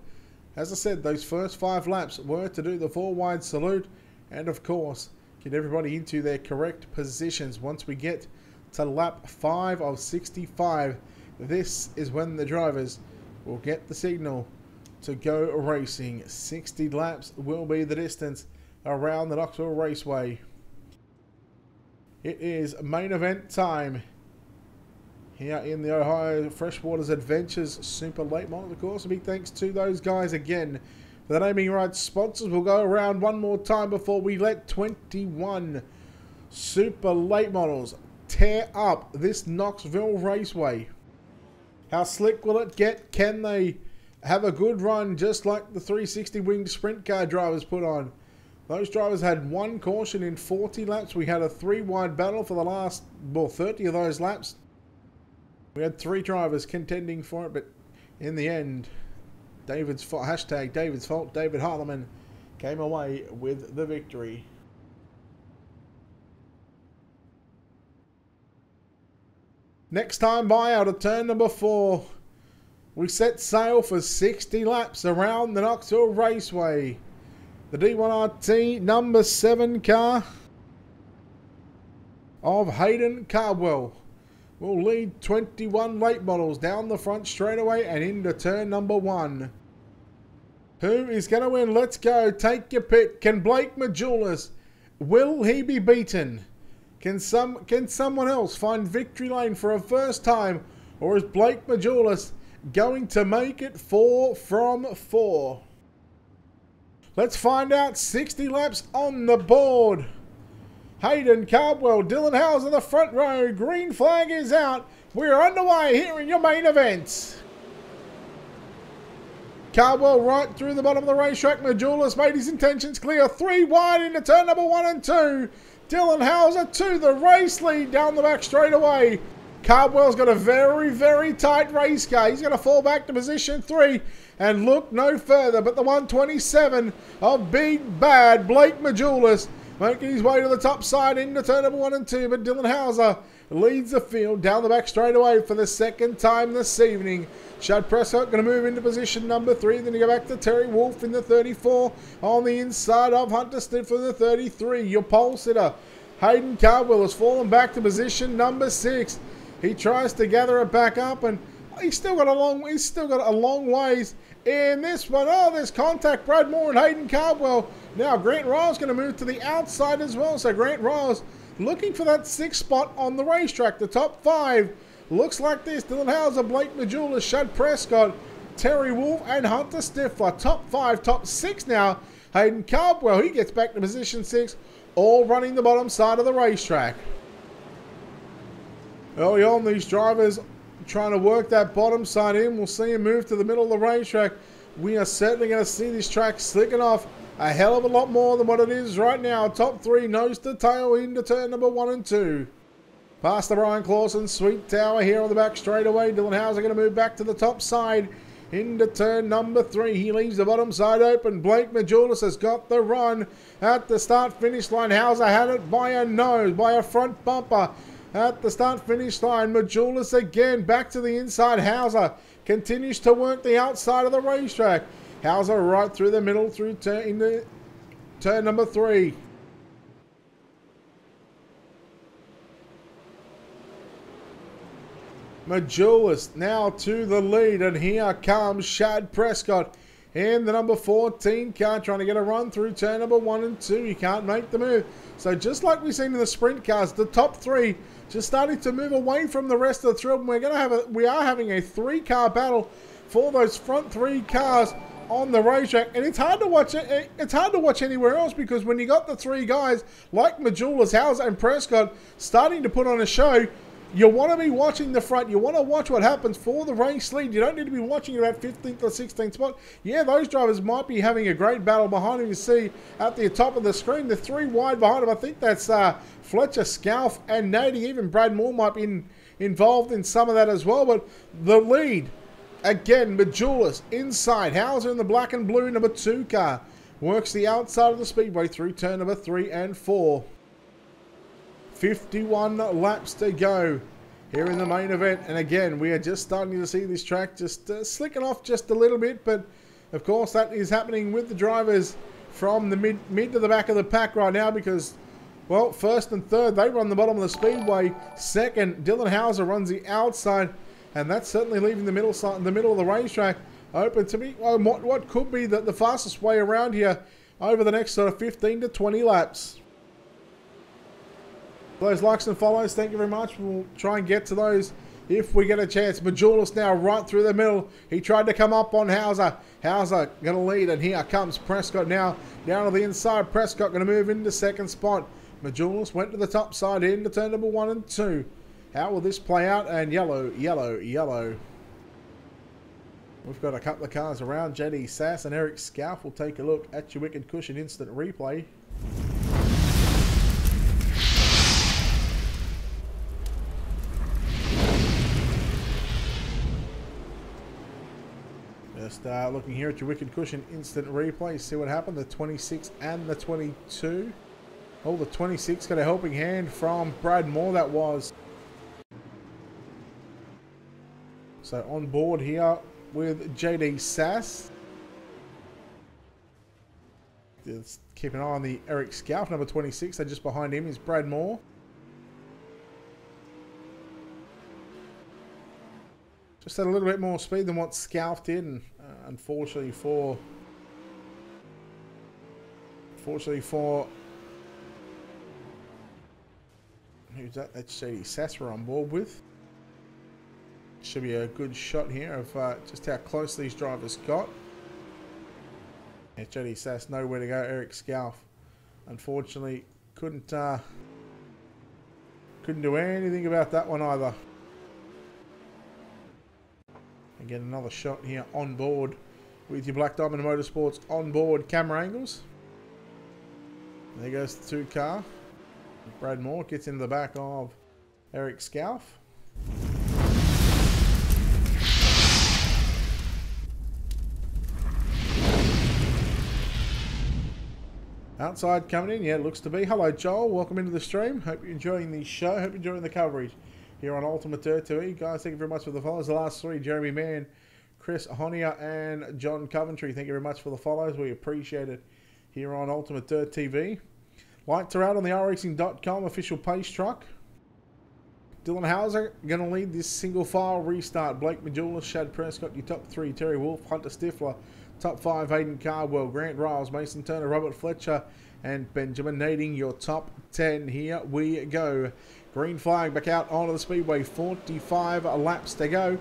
[SPEAKER 1] as I said, those first 5 laps were to do the 4-wide salute and, of course, Get everybody into their correct positions. Once we get to lap 5 of 65, this is when the drivers will get the signal to go racing. 60 laps will be the distance around the Knoxville Raceway. It is main event time here in the Ohio Freshwaters Adventures Super Late Model. Of course, a big thanks to those guys again for the naming rights sponsors. We'll go around one more time before we let 21 Super Late Models tear up this Knoxville Raceway. How slick will it get? Can they have a good run just like the 360 winged sprint car drivers put on? Those drivers had one caution in 40 laps. We had a 3-wide battle for the last, well, 30 of those laps. We had 3 drivers contending for it, but in the end, David's fault, hashtag David's fault, David Harleman came away with the victory. Next time by, out of turn number 4, we set sail for 60 laps around the Knoxville Raceway. The D1RT number 7 car of Hayden Cardwell will lead 21 late models down the front straightaway and into turn number 1. Who is going to win? Let's go. Take your pick. Can Blake Majulis, will he be beaten? Can someone else find victory lane for a first time? Or is Blake Majulis going to make it 4 from 4? Let's find out. 60 laps on the board. Hayden Cardwell, Dylan Howes in the front row. Green flag is out. We're underway here in your main event. Cardwell right through the bottom of the racetrack. Majulis made his intentions clear. 3 wide into turn number 1 and 2. Dylan Hauser to the race lead down the back straightaway. Cardwell's got a very, very tight race car. He's going to fall back to position 3 and look no further. But the 127 of Big Bad Blake Majulis making his way to the top side into turn number 1 and 2. But Dylan Hauser leads the field down the back straightaway for the second time this evening. Shad Prescott going to move into position number 3. Then you go back to Terry Wolf in the 34. On the inside of Hunter Stitt for the 33. Your pole sitter, Hayden Cardwell, has fallen back to position number 6. He tries to gather it back up, and he's still got a long ways in this one. Oh, there's contact. Brad Moore and Hayden Cardwell. Now Grant Riles going to move to the outside as well. So Grant Riles looking for that 6th spot on the racetrack. The top 5 looks like this. Dylan Hauser, Blake Majulis, Shad Prescott, Terry Wolf, and Hunter Stifler. Top 5, top 6 now. Hayden Cardwell, he gets back to position 6, all running the bottom side of the racetrack. Early on, these drivers trying to work that bottom side in. We'll see him move to the middle of the racetrack. We are certainly going to see this track slicking off a hell of a lot more than what it is right now. Top 3 nose to tail into turn number 1 and 2. Past the Brian Clausen Sweet Tower here on the back straightaway. Dylan Hauser going to move back to the top side into turn number 3. He leaves the bottom side open. Blake Majulis has got the run at the start-finish line. Hauser had it by a nose, by a front bumper. At the start-finish line, Majulis again back to the inside. Hauser continues to work the outside of the racetrack. Hauser right through the middle through into turn number 3. Majulis now to the lead, and here comes Shad Prescott in the number 14 car trying to get a run through turn number 1 and 2. He can't make the move. So just like we've seen in the sprint cars, the top 3 just starting to move away from the rest of the field. We are having a 3-car battle for those front 3 cars on the racetrack, and it's hard to watch it. It's hard to watch anywhere else, because when you got the 3 guys like Majulis, Hauser, and Prescott starting to put on a show, you want to be watching the front. You want to watch what happens for the race lead. You don't need to be watching about 15th or 16th spot. Yeah, those drivers might be having a great battle behind them. You see at the top of the screen, the 3 wide behind them. I think that's Fletcher, Scalf, and Nady. Even Brad Moore might be involved in some of that as well. But the lead, again, Majulis inside. Hauser in the black and blue number 2 car. Works the outside of the speedway through turn number 3 and 4. 51 laps to go here in the main event, and again we are just starting to see this track just slicking off just a little bit, but of course that is happening with the drivers from the mid to the back of the pack right now, because Well, first and third, they run the bottom of the speedway. Second, Dylan Hauser runs the outside, and that's certainly leaving the middle of the racetrack open to be what could be the fastest way around here over the next sort of 15 to 20 laps. Those likes and follows, thank you very much. We'll try and get to those if we get a chance. Majulis now right through the middle. He tried to come up on Hauser. Hauser going to lead, and here comes Prescott now down to the inside. Prescott going to move into second spot. Majulis went to the top side into turn number 1 and 2. How will this play out? And yellow, yellow, yellow. We've got a couple of cars around. JD Sass and Eric Scalf will take a look at your Wicked Cushion instant replay. Just looking here at your Wicked Cushion instant replay. See what happened. The 26 and the 22. Oh, the 26 got a helping hand from Brad Moore, that was. So on board here with JD Sass. Let's keep an eye on the Eric Scalf, number 26. So just behind him is Brad Moore. Just had a little bit more speed than what Scalf did, and unfortunately for who's that? That's JD Sass we're on board with. Should be a good shot here of just how close these drivers got. Yeah, JD Sass nowhere to go. Eric Scalf, unfortunately, couldn't do anything about that one either. And get another shot here on board with your Black Diamond Motorsports on board camera angles. There goes the 2 car. Brad Moore gets into the back of Eric Scalf. Outside coming in, yeah, it looks to be. Hello, Joel. Welcome into the stream. Hope you're enjoying the show. Hope you're enjoying the coverage here on Ultimate Dirt TV. Guys, thank you very much for the follows. The last 3, Jeremy Mann, Chris Honia, and John Coventry. Thank you very much for the follows. We appreciate it here on Ultimate Dirt TV. Lights are out on the racing.com official pace truck. Dylan Hauser going to lead this single file restart. Blake Majulis, Shad Prescott, your top 3. Terry Wolf, Hunter Stifler, top 5. Hayden Cardwell, Grant Riles, Mason Turner, Robert Fletcher, and Benjamin Nading, your top 10. Here we go. Green flag back out onto the speedway. 45 laps to go.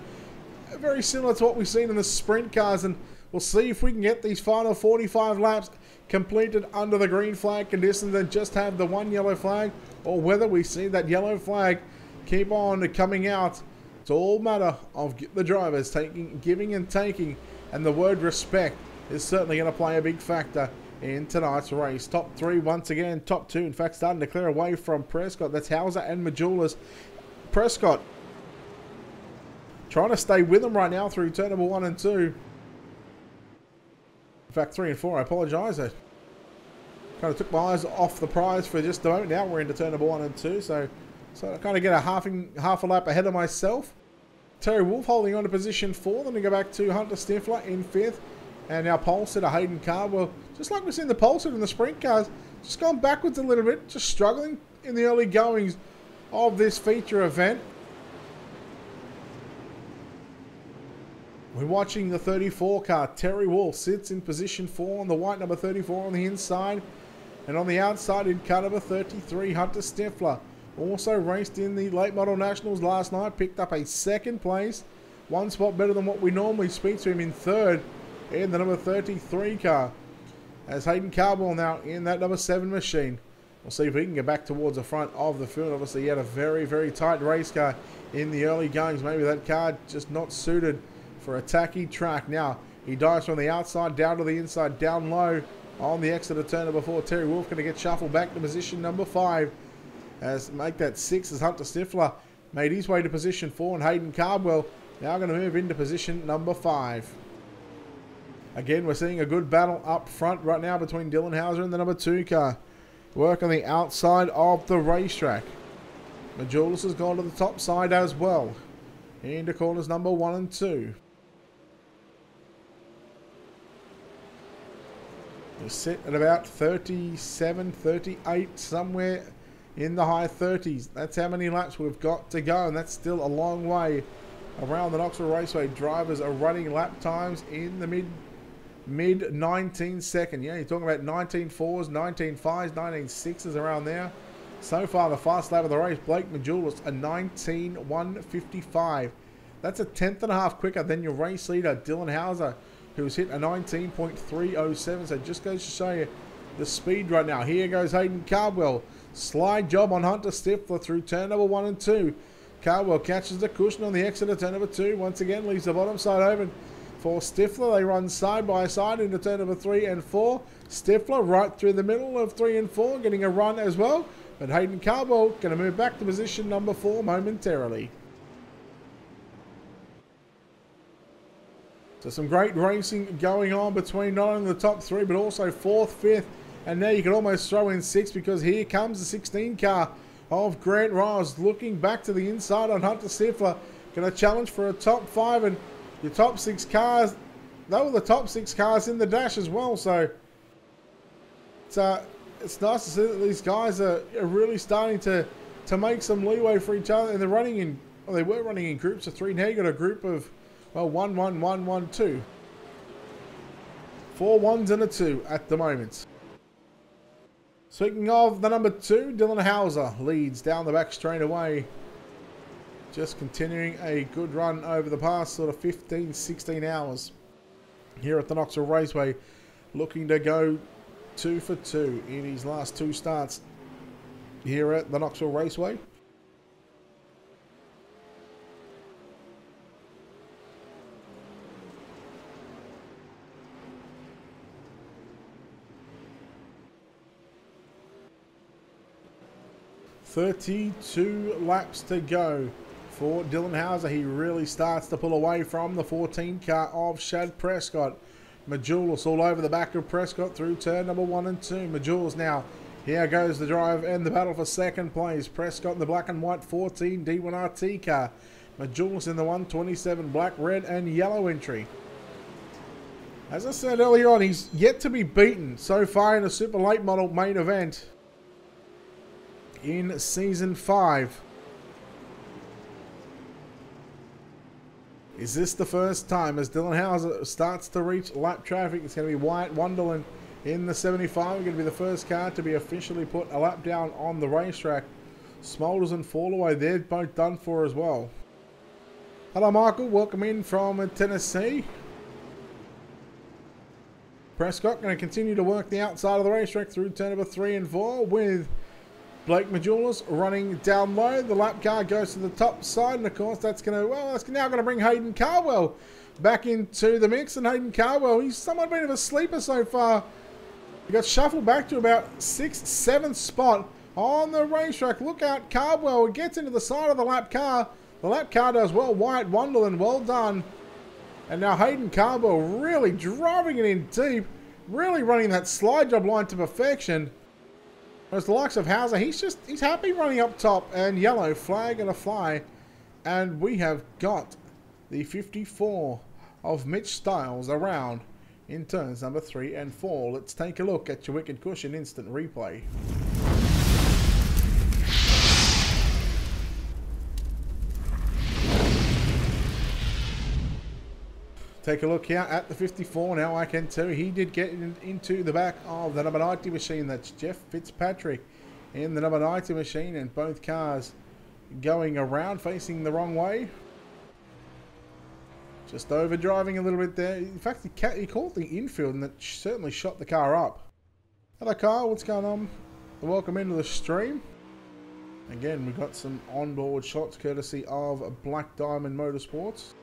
[SPEAKER 1] Very similar to what we've seen in the sprint cars, and we'll see if we can get these final 45 laps completed under the green flag conditions and just have the 1 yellow flag, or whether we see that yellow flag keep on coming out. It's all a matter of the drivers giving and taking, and the word respect is certainly going to play a big factor in tonight's race. Top 3 once again, top 2 in fact starting to clear away from Prescott. That's Hauser and Majulis. Prescott trying to stay with them right now through turn number 1 and 2. In fact, 3 and 4, I apologise. I kind of took my eyes off the prize for just a moment. Now we're into turn number 1 and 2, so I kind of get a half a lap ahead of myself. Terry Wolf holding on to position 4. Then we go back to Hunter Stifler in 5th. And now pole sitter Hayden Cardwell, just like we've seen the pole sitter in the sprint cars, just gone backwards a little bit, just struggling in the early goings of this feature event. We're watching the 34 car. Terry Wolf sits in position 4 on the white, number 34 on the inside. And on the outside in car number 33, Hunter Stifler. Also raced in the late model nationals last night, picked up a 2nd place. 1 spot better than what we normally speak to him in 3rd in the number 33 car. As Hayden Cardwell now in that number 7 machine. We'll see if he can get back towards the front of the field. Obviously he had a very, very tight race car in the early goings. Maybe that car just not suited for a tacky track. Now he dives from the outside down to the inside, down low on the exit of turn number 4. Terry Wolf going to get shuffled back to position number 5. As make that 6 as Hunter Stifler made his way to position 4, and Hayden Cardwell now going to move into position number 5. Again, we're seeing a good battle up front right now between Dylan Hauser and the number 2 car. Work on the outside of the racetrack. Majulis has gone to the top side as well. Into corners number 1 and 2. We sit at about 37, 38, somewhere in the high 30s. That's how many laps we've got to go, and that's still a long way around the Knoxville Raceway. Drivers are running lap times in the mid 19 second. Yeah, you're talking about 19.4s, 19.5s, 19.6s around there. So far, the fast lap of the race, Blake Majulis, a 19.155. That's a tenth and a half quicker than your race leader, Dylan Hauser, who's hit a 19.307. So it just goes to show you the speed right now. Here goes Hayden Cardwell. Slide job on Hunter Stifler through turn number 1 and 2. Cardwell catches the cushion on the exit of turn number 2. Once again, leaves the bottom side open for Stifler. They run side by side into turn number 3 and 4. Stifler right through the middle of 3 and 4, getting a run as well. But Hayden Cardwell going to move back to position number 4 momentarily. So some great racing going on between not only the top 3, but also 4th, 5th, and now you can almost throw in 6, because here comes the 16 car of Grant Riles, looking back to the inside on Hunter Stifler. Going to challenge for a top 5, and your top 6 cars, they were the top 6 cars in the dash as well. So it's nice to see that these guys are really starting to make some leeway for each other. And they're running in, well, they were running in groups of 3. Now you got a group of, well, 1, 1, 1, 1, 2. 4 1s and a 2 at the moment. Speaking of the number 2, Dylan Hauser leads down the back straight away. Just continuing a good run over the past sort of 15, 16 hours here at the Knoxville Raceway. Looking to go 2 for 2 in his last 2 starts here at the Knoxville Raceway. "32 laps to go for Dylan Hauser." He really starts to pull away from the 14 car of Shad Prescott. Majulis all over the back of Prescott through turn number 1 and 2. Majulis now, here goes the drive and the battle for second place. Prescott in the black and white 14 D1RT car. Majulis in the 127 black, red and yellow entry. As I said earlier on, he's yet to be beaten so far in a super late model main event in Season 5. Is this the first time as Dylan Hauser starts to reach lap traffic? It's going to be Wyatt Wonderland in the 75. Going to be the first car to be officially put a lap down on the racetrack. Smolders and Fallaway, they're both done for as well. Hello Michael, welcome in from Tennessee. Prescott going to continue to work the outside of the racetrack through turn number 3 and 4 with Blake Majulis running down low. The lap car goes to the top side, and of course that's going to, well, that's now going to bring Hayden Cardwell back into the mix. And Hayden Cardwell, he's somewhat been of a sleeper so far. He got shuffled back to about 6th, 7th spot on the racetrack. Look out, Cardwell gets into the side of the lap car. The lap car does well. Wyatt Wonderland, well done. And now Hayden Cardwell really driving it in deep, really running that slide job line to perfection. Whereas the likes of Hauser, he's happy running up top, and yellow flag and a fly. And we have got the 54 of Mitch Stiles around in turns number 3 and 4. Let's take a look at your Wicked Cushion instant replay. Take a look here at the 54. Now I can tell you he did get into the back of the number 90 machine. That's Jeff Fitzpatrick in the number 90 machine, and both cars going around facing the wrong way. Just over driving a little bit there. In fact, he caught the infield, and that certainly shot the car up. Hello Kyle, what's going on? Welcome into the stream. Again, we've got some onboard shots courtesy of Black Diamond Motorsports.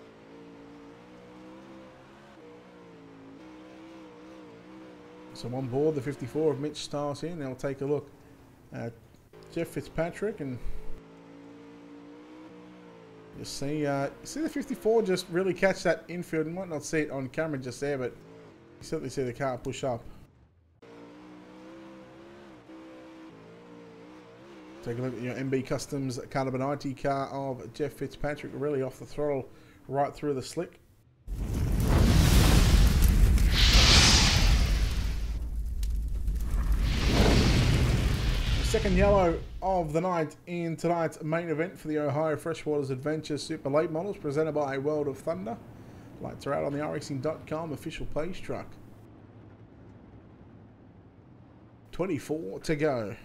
[SPEAKER 1] So on board the 54 of Mitch Stiles here. Now we'll take a look at Jeff Fitzpatrick, and you see the 54 just really catch that infield. You might not see it on camera just there, but you certainly see the car push up. Take a look at your MB Customs car number 90 car of Jeff Fitzpatrick, really off the throttle right through the slick. Second yellow of the night in tonight's main event for the Ohio Freshwaters Adventure Super Late Models, presented by World of Thunder. Lights are out on the iRacing.com official page truck. 24 to go.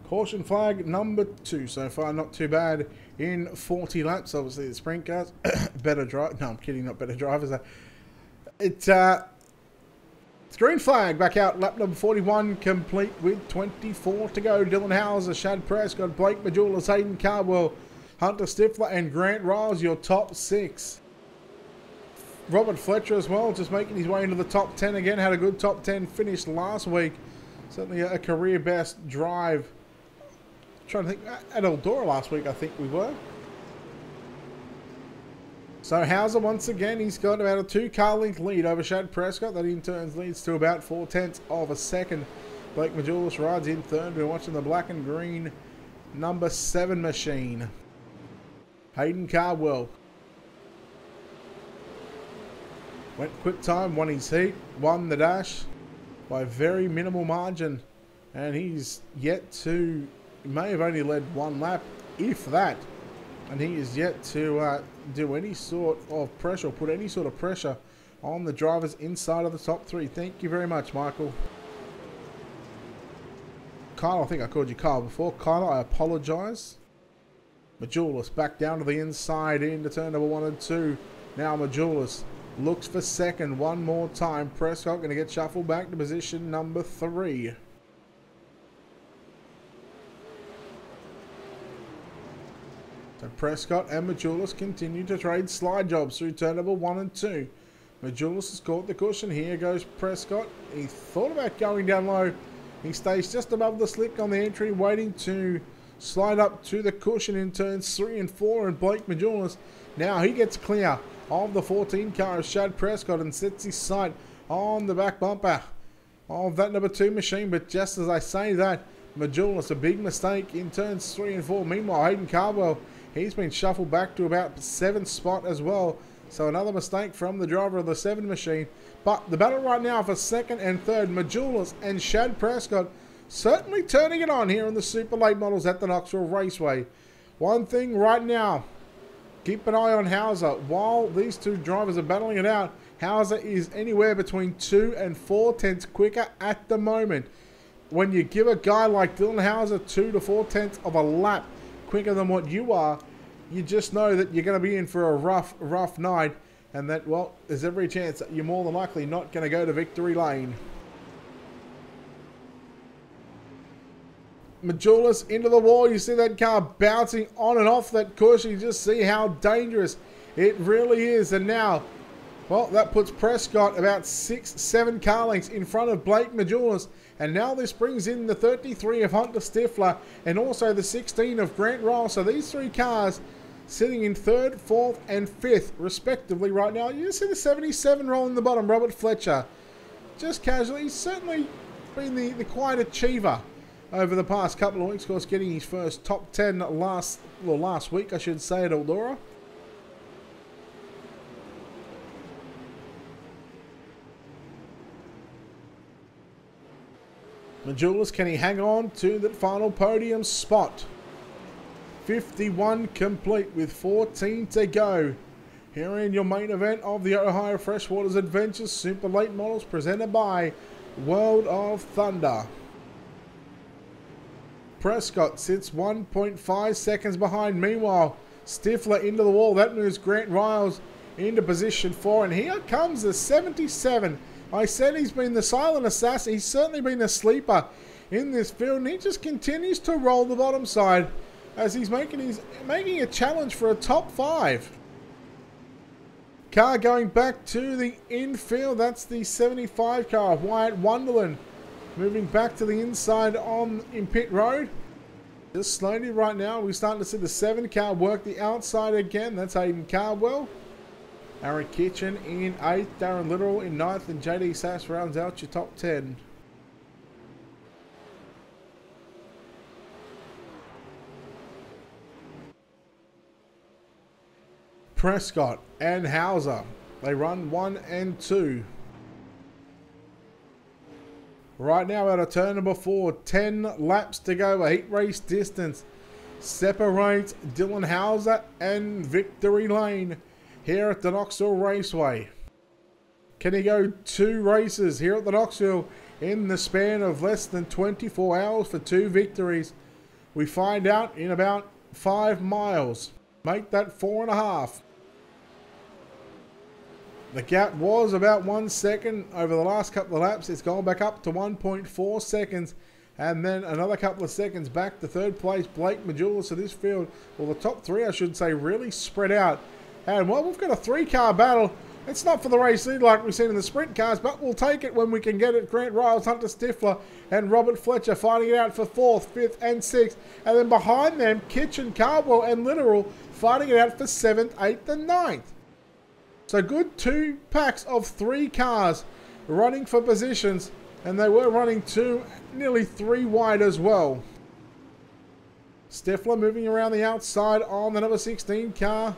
[SPEAKER 1] Caution flag number 2 so far, not too bad in 40 laps. Obviously the sprint cars, better drive. No, I'm kidding, not better drivers. It's green flag back out, lap number 41 complete with 24 to go. Dylan Hauser, Shad Prescott, Blake Majulis, Hayden Cardwell, Hunter Stifler and Grant Riles, your top 6. Robert Fletcher as well, just making his way into the top 10 again. Had a good top 10 finish last week. Certainly a career best drive. Trying to think, at Eldora last week I think we were. So Hauser once again, he's got about a 2-car length lead over Shad Prescott. That in turn leads to about 0.4 of a second. Blake Majulis rides in third. We're watching the black and green number 7 machine. Hayden Cardwell went quick time, won his heat, won the dash by a very minimal margin, and he's yet to, he may have only led 1 lap, if that, and he is yet to do any sort of pressure, or put any sort of pressure on the drivers inside of the top 3. Thank you very much, Michael. Kyle, I think I called you Kyle before. Kyle, I apologise. Majulis back down to the inside into turn number 1 and 2. Now Majulis looks for second one more time. Prescott going to get shuffled back to position number 3. So Prescott and Majulis continue to trade slide jobs through turn number 1 and 2. Majulis has caught the cushion. Here goes Prescott. He thought about going down low. He stays just above the slick on the entry, waiting to slide up to the cushion in turns 3 and 4. And Blake Majulis, now he gets clear of the 14 car of Shad Prescott and sets his sight on the back bumper of that number 2 machine. But just as I say that, Majulis, a big mistake in turns 3 and 4. Meanwhile, Hayden Cardwell, he's been shuffled back to about 7th spot as well. So another mistake from the driver of the 7 machine. But the battle right now for 2nd and 3rd, Majulis and Shad Prescott, certainly turning it on here in the Super Late Models at the Knoxville Raceway. One thing right now, keep an eye on Hauser. While these two drivers are battling it out, Hauser is anywhere between 2 and 4/10 quicker at the moment. When you give a guy like Dylan Hauser 2 to 4/10 of a lap quicker than what you are, you just know that you're going to be in for a rough night, and that, well, there's every chance that you're more than likely not going to go to victory lane. Majulis into the wall. You see that car bouncing on and off that cushion. You just see how dangerous it really is. And now, well, that puts Prescott about 6-7 car lengths in front of Blake Majulis. And now this brings in the 33 of Hunter Stifler and also the 16 of Grant Riles. So these 3 cars sitting in 3rd, 4th, and 5th, respectively, right now. You see the 77 rolling the bottom, Robert Fletcher. Just casually, he's certainly been the quiet achiever over the past couple of weeks. Of course, getting his first top 10 last week, I should say, at Eldora. Majulis, can he hang on to that final podium spot? 51 complete with 14 to go. Here in your main event of the Ohio Freshwaters Adventure Super Late Models, presented by World of Thunder. Prescott sits 1.5 seconds behind. Meanwhile, Stifler into the wall. That moves Grant Riles into position 4. And here comes the 77. I said he's been the silent assassin. He's certainly been a sleeper in this field. And he just continues to roll the bottom side as he's making a challenge for a top 5. Car going back to the infield. That's the 75 car of Wyatt Wonderland. Moving back to the inside in pit road. Just slowly right now, we're starting to see the 7 car work the outside again. That's Hayden Cardwell. Aaron Kitchen in 8th, Darren Little in 9th, and JD Sass rounds out your top 10. Prescott and Hauser. They run 1 and 2. Right now out of turn number 4, 10 laps to go. A heat race distance separates Dylan Hauser and Victory Lane here at the Knoxville Raceway. Can he go 2 races here at the Knoxville in the span of less than 24 hours for 2 victories? We find out in about 5 miles. Make that 4.5. The gap was about 1 second over the last couple of laps. It's gone back up to 1.4 seconds. And then another couple of seconds back to third place, Blake Majulis of this field. Well, the top 3, I should say, really spread out. And, well, we've got a 3-car battle. It's not for the race lead like we've seen in the sprint cars, but we'll take it when we can get it. Grant Riles, Hunter Stifler, and Robert Fletcher fighting it out for 4th, 5th, and 6th. And then behind them, Kitchen, Cardwell, and Literal fighting it out for 7th, 8th, and 9th. So good 2 packs of 3 cars running for positions, and they were running 2, nearly 3 wide as well. Stifler moving around the outside on the number 16 car.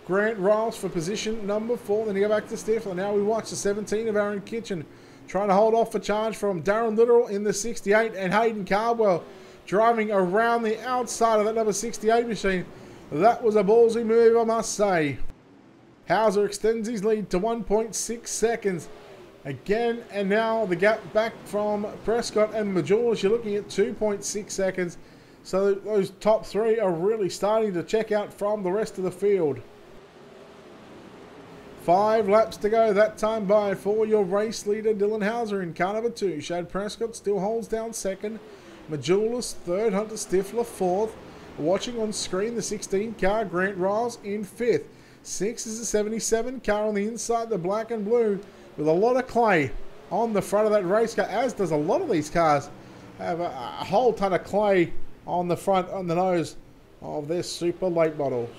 [SPEAKER 1] Grant Riles for position number 4. Then you go back to Stifler. Now we watch the 17 of Aaron Kitchen trying to hold off for charge from Darren Literal in the 68, and Hayden Cardwell driving around the outside of that number 68 machine. That was a ballsy move, I must say. Hauser extends his lead to 1.6 seconds. Again, and now the gap back from Prescott and Majulis, you're looking at 2.6 seconds. So those top 3 are really starting to check out from the rest of the field. 5 laps to go that time by for your race leader, Dylan Hauser in car number 2. Shad Prescott still holds down 2nd. Majulis 3rd. Hunter Stifler 4th. Watching on screen, the 16 car, Grant Riles in 5th. 6 is the 77 car on the inside, the black and blue, with a lot of clay on the front of that race car, as does a lot of these cars. Have a whole ton of clay on the front, on the nose of their super late models.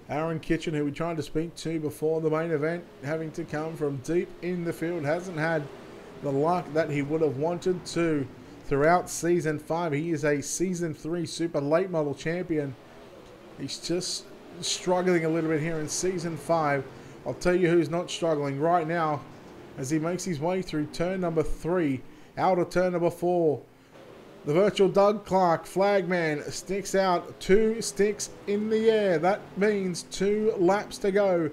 [SPEAKER 1] Aaron Kitchen, who we tried to speak to before the main event, having to come from deep in the field, hasn't had the luck that he would have wanted to throughout Season 5. He is a Season 3 Super Late Model Champion. He's just struggling a little bit here in Season 5. I'll tell you who's not struggling right now as he makes his way through turn number 3, out of turn number 4. The virtual Doug Clark, flagman, sticks out 2 sticks in the air. That means 2 laps to go.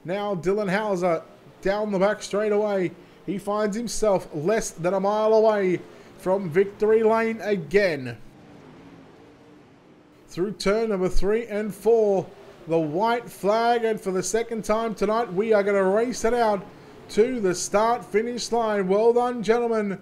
[SPEAKER 1] Now Dylan Hauser down the back straight away. He finds himself less than a mile away from Victory Lane again. Through turn number 3 and 4, the white flag, and for the second time tonight, we are going to race it out to the start-finish line. Well done, gentlemen.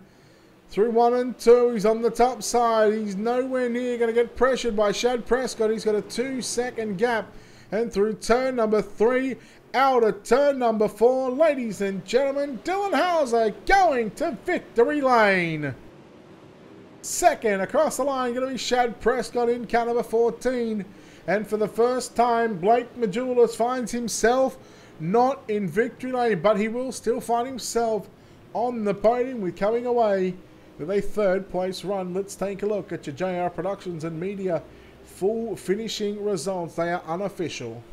[SPEAKER 1] Through 1 and 2, he's on the top side. He's nowhere near going to get pressured by Shad Prescott. He's got a 2-second gap. And through turn number 3, out of turn number 4, ladies and gentlemen, Dylan Hauser going to Victory Lane. Second across the line going to be Shad Prescott in car number 14. And for the first time, Blake Majulis finds himself not in Victory Lane, but he will still find himself on the podium with coming away with a 3rd place run. Let's take a look at your JR Productions and Media full finishing results. They are unofficial.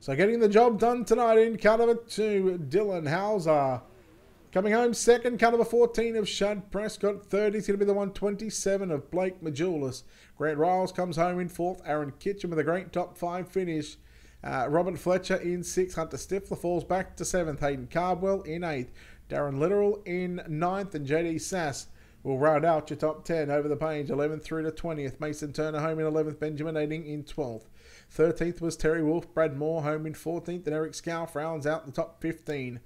[SPEAKER 1] So getting the job done tonight in car number 2, Dylan Hauser. Coming home second, car number 14 of Shad Prescott. Third is going to be the 127 of Blake Majulis. Grant Riles comes home in 4th. Aaron Kitchen with a great top 5 finish. Robert Fletcher in 6th. Hunter Stifler falls back to 7th. Hayden Cardwell in 8th. Darren Literal in 9th. And JD Sass will round out your top 10 over the page, 11th through to 20th. Mason Turner home in 11th. Benjamin Aiding in 12th. 13th was Terry Wolf. Brad Moore home in 14th. And Eric Scalf rounds out the top 15.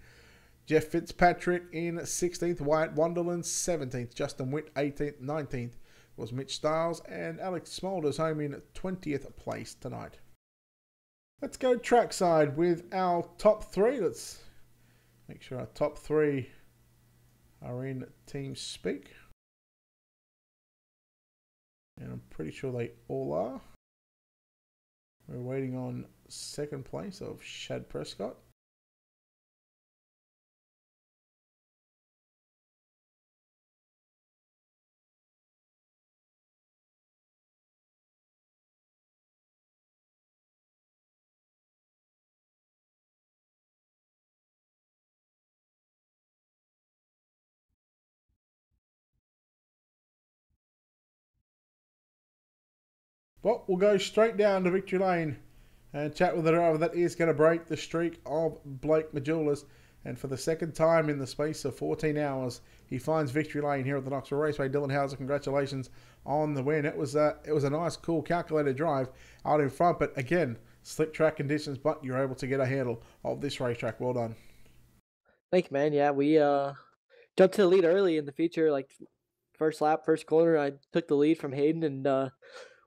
[SPEAKER 1] Jeff Fitzpatrick in 16th. Wyatt Wonderland 17th. Justin Witt 18th. 19th was Mitch Stiles. And Alex Smolders home in 20th place tonight. Let's go trackside with our top 3. Let's make sure our top 3 are in TeamSpeak. And I'm pretty sure they all are. We're waiting on second place of Shad Prescott. Well, we'll go straight down to victory lane and chat with the driver that is going to break the streak of Blake Majulis. And for the second time in the space of 14 hours, he finds victory lane here at the Knoxville Raceway. Dylan Hauser, congratulations on the win. It was a nice, cool, calculated drive out in front. But again, slick track conditions, but you're able to get a handle of this racetrack. Well done.
[SPEAKER 3] Thank you, man. Yeah, we jumped to the lead early in the feature, like first lap, first corner. I took the lead from Hayden and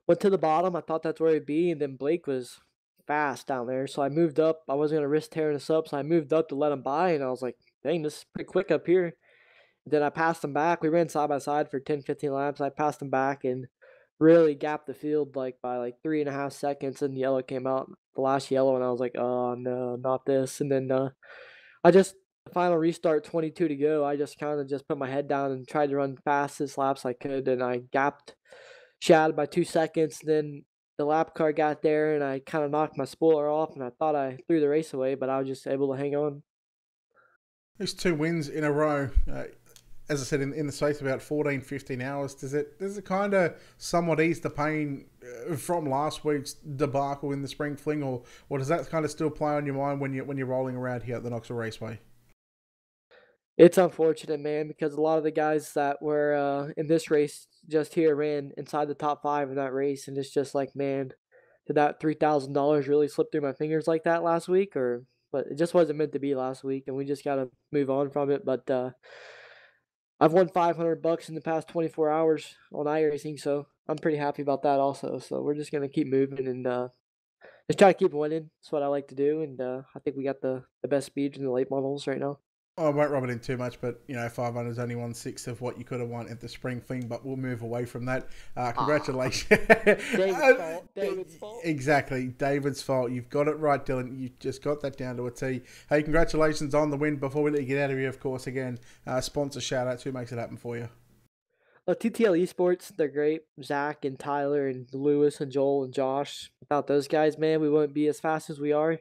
[SPEAKER 3] went to the bottom. I thought that's where he'd be, and then Blake was fast down there. So I moved up. I wasn't going to risk tearing us up, so I moved up to let him by, and I was like, dang, this is pretty quick up here. Then I passed him back. We ran side by side for 10, 15 laps. I passed him back and really gapped the field by 3.5 seconds, and yellow came out, the last yellow, and I was like, oh, no, not this. And then the final restart, 22 to go, I just kind of just put my head down and tried to run fastest laps I could, and I gapped Shad by 2 seconds. Then the lap car got there, and I kind of knocked my spoiler off, and I thought I threw the race away, but I was just able to hang on.
[SPEAKER 1] There's 2 wins in a row. As I said, in the space of about 14, 15 hours, does it kind of somewhat ease the pain from last week's debacle in the spring fling, or does that kind of still play on your mind when you're rolling around here at the Knoxville Raceway?
[SPEAKER 3] It's unfortunate, man, because a lot of the guys that were in this race just here ran inside the top 5 in that race, and it's just like, man, did that $3,000 really slip through my fingers like that last week? But it just wasn't meant to be last week, and we just got to move on from it. But I've won $500 in the past 24 hours on iRacing, so I'm pretty happy about that also. So we're just gonna keep moving and just try to keep winning. That's what I like to do, and I think we got the best speeds in the late models right now.
[SPEAKER 1] I won't rub it in too much, but 500 is only 1/6 of what you could have won at the spring thing. But we'll move away from that. Congratulations,
[SPEAKER 3] David's fault. David's fault.
[SPEAKER 1] Exactly, David's fault. You've got it right, Dylan. You just got that down to a T. Hey, congratulations on the win. Before we let you get out of here, of course, again, sponsor shout outs. Who makes it happen for you?
[SPEAKER 3] TTL Esports, they're great. Zach and Tyler and Lewis and Joel and Josh. Without those guys, man, we wouldn't be as fast as we are.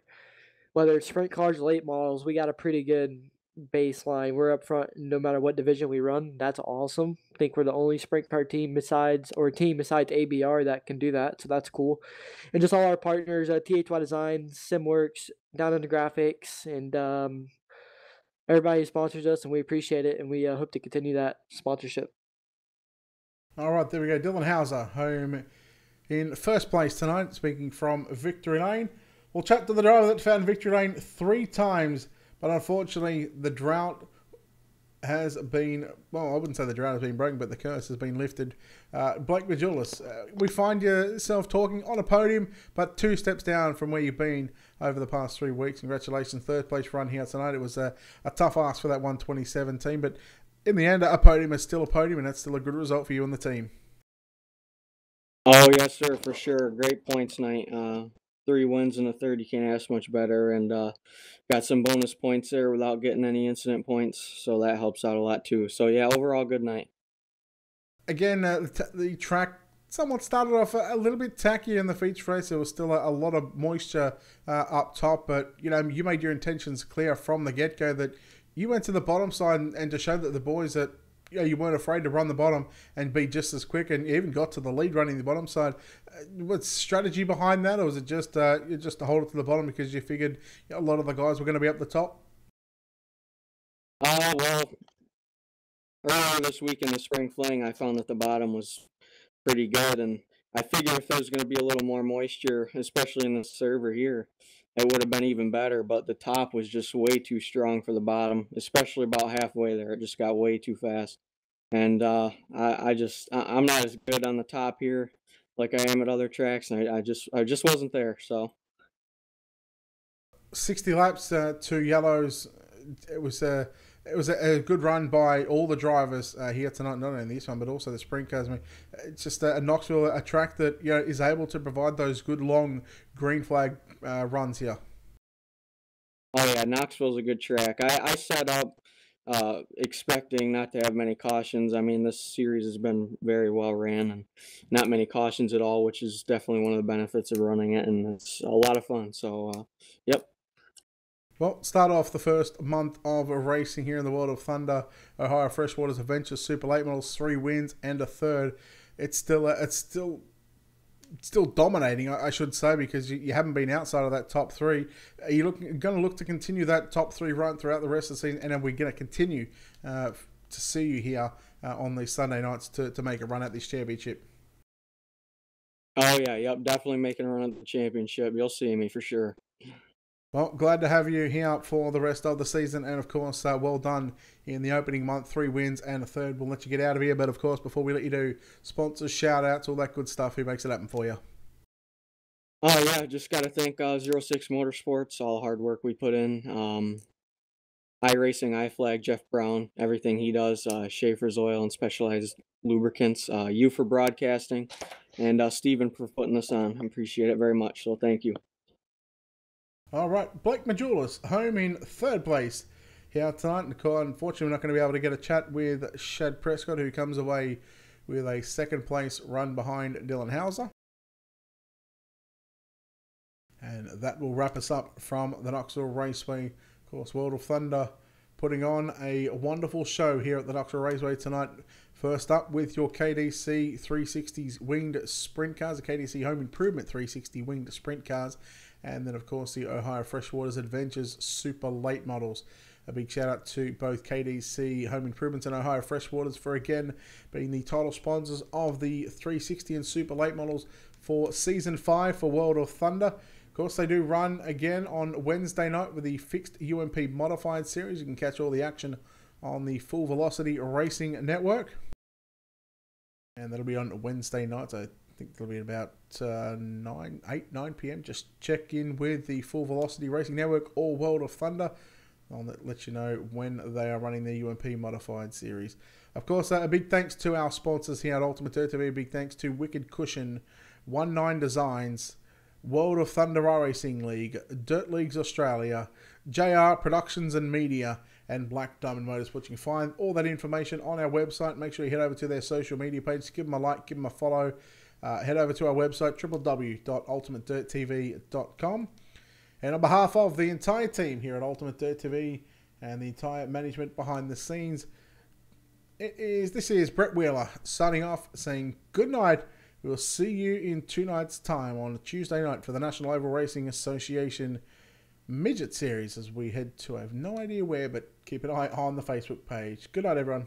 [SPEAKER 3] Whether it's sprint cars or late models, we got a pretty good baseline. We're up front no matter what division we run. That's awesome. I think we're the only sprint car team besides ABR that can do that, so that's cool. And just all our partners, THY Design, SimWorks, Down Under Graphics, and everybody who sponsors us, and we appreciate it, and we hope to continue that sponsorship.
[SPEAKER 1] All right, there we go. Dylan Hauser home in first place tonight, speaking from Victory Lane. We'll chat to the driver that found Victory Lane 3 times, but unfortunately the drought has been, well, I wouldn't say the drought has been broken, but the curse has been lifted. Blake Majulis, we find yourself talking on a podium, but 2 steps down from where you've been over the past 3 weeks. Congratulations, 3rd place run here tonight. It was a tough ask for that 127 team, but in the end, a podium is still a podium, and that's still a good result for you and the team.
[SPEAKER 4] Oh, yes, sir, for sure. Great points night. 3 wins in the 3rd. You can't ask much better. And got some bonus points there without getting any incident points, so that helps out a lot too. So, yeah, overall, good night.
[SPEAKER 1] Again, the track somewhat started off a little bit tacky in the feature race. There was still a lot of moisture up top, but, you made your intentions clear from the get-go that you went to the bottom side and to show that the boys that you weren't afraid to run the bottom and be just as quick, and you even got to the lead running the bottom side. What's strategy behind that, or was it just to hold it to the bottom because you figured a lot of the guys were going to be up the top?
[SPEAKER 4] Well, earlier this week in the spring fling, I found that the bottom was pretty good, and I figured if there was going to be a little more moisture, especially in the server here, it would have been even better, but the top was just way too strong for the bottom, especially about halfway there. It just got way too fast. And I'm not as good on the top here like I am at other tracks, and I just wasn't there. So
[SPEAKER 1] 60 laps, 2 yellows. It was it was a good run by all the drivers here tonight, not only this one, but also the sprint cars. I mean, it's just a Knoxville, a track that is able to provide those good long green flag runs here.
[SPEAKER 4] Oh yeah, Knoxville's a good track. I set up expecting not to have many cautions. I mean, this series has been very well ran and not many cautions at all, which is definitely one of the benefits of running it, and it's a lot of fun. So, yep.
[SPEAKER 1] Well, start off the first month of racing here in the World of Thunder. Ohio Freshwater's Adventure Super Late Models, 3 wins and a third. It's still dominating, I should say, because you haven't been outside of that top 3. Are you going to look to continue that top 3 run throughout the rest of the season, and then we're going to continue to see you here on these Sunday nights to make a run at this championship?
[SPEAKER 4] Oh yeah, yep, definitely making a run at the championship. You'll see me for sure.
[SPEAKER 1] Well, glad to have you here for the rest of the season, and of course, well done in the opening month, 3 wins and a third. We'll let you get out of here, but of course, before we let you do sponsors, shout-outs, all that good stuff, who makes it happen for you?
[SPEAKER 4] Oh yeah, just got to thank 06 Motorsports, all the hard work we put in. iRacing, iFlag, Jeff Brown, everything he does, Schaefer's Oil and Specialized Lubricants, you for broadcasting, and Steven for putting this on. I appreciate it very much, so thank you.
[SPEAKER 1] All right, Blake Majulis, home in 3rd place here tonight. Unfortunately, we're not going to be able to get a chat with Shad Prescott, who comes away with a 2nd place run behind Dylan Hauser. And that will wrap us up from the Knoxville Raceway. Of course, World of Thunder putting on a wonderful show here at the Knoxville Raceway tonight. First up with your KDC 360s winged sprint cars, the KDC Home Improvement 360 winged sprint cars, and then of course the Ohio Freshwater's Adventures Super Late Models. A big shout out to both KDC Home Improvements and Ohio Freshwaters for again being the title sponsors of the 360 and Super Late Models for Season 5 for World of Thunder. Of course, they do run again on Wednesday night with the fixed UMP modified series. You can catch all the action on the Full Velocity Racing Network. And that'll be on Wednesday night. I think it'll be about 9 p.m. Just check in with the Full Velocity Racing Network or World of Thunder. I'll let you know when they are running their UMP modified series. Of course, a big thanks to our sponsors here at Ultimate Dirt TV. A big thanks to Wicked Cushion, 19 Designs, World of Thunder Racing League, Dirt Leagues Australia, JR Productions and Media, and Black Diamond Motorsports. You can find all that information on our website. Make sure you head over to their social media page. Give them a like, give them a follow. Head over to our website, www.ultimatedirttv.com. And on behalf of the entire team here at Ultimate Dirt TV and the entire management behind the scenes, this is Brett Wheeler signing off, saying good night. We'll see you in 2 nights' time on Tuesday night for the National Oval Racing Association Midget Series as we head to, I have no idea where, but keep an eye on the Facebook page. Good night, everyone.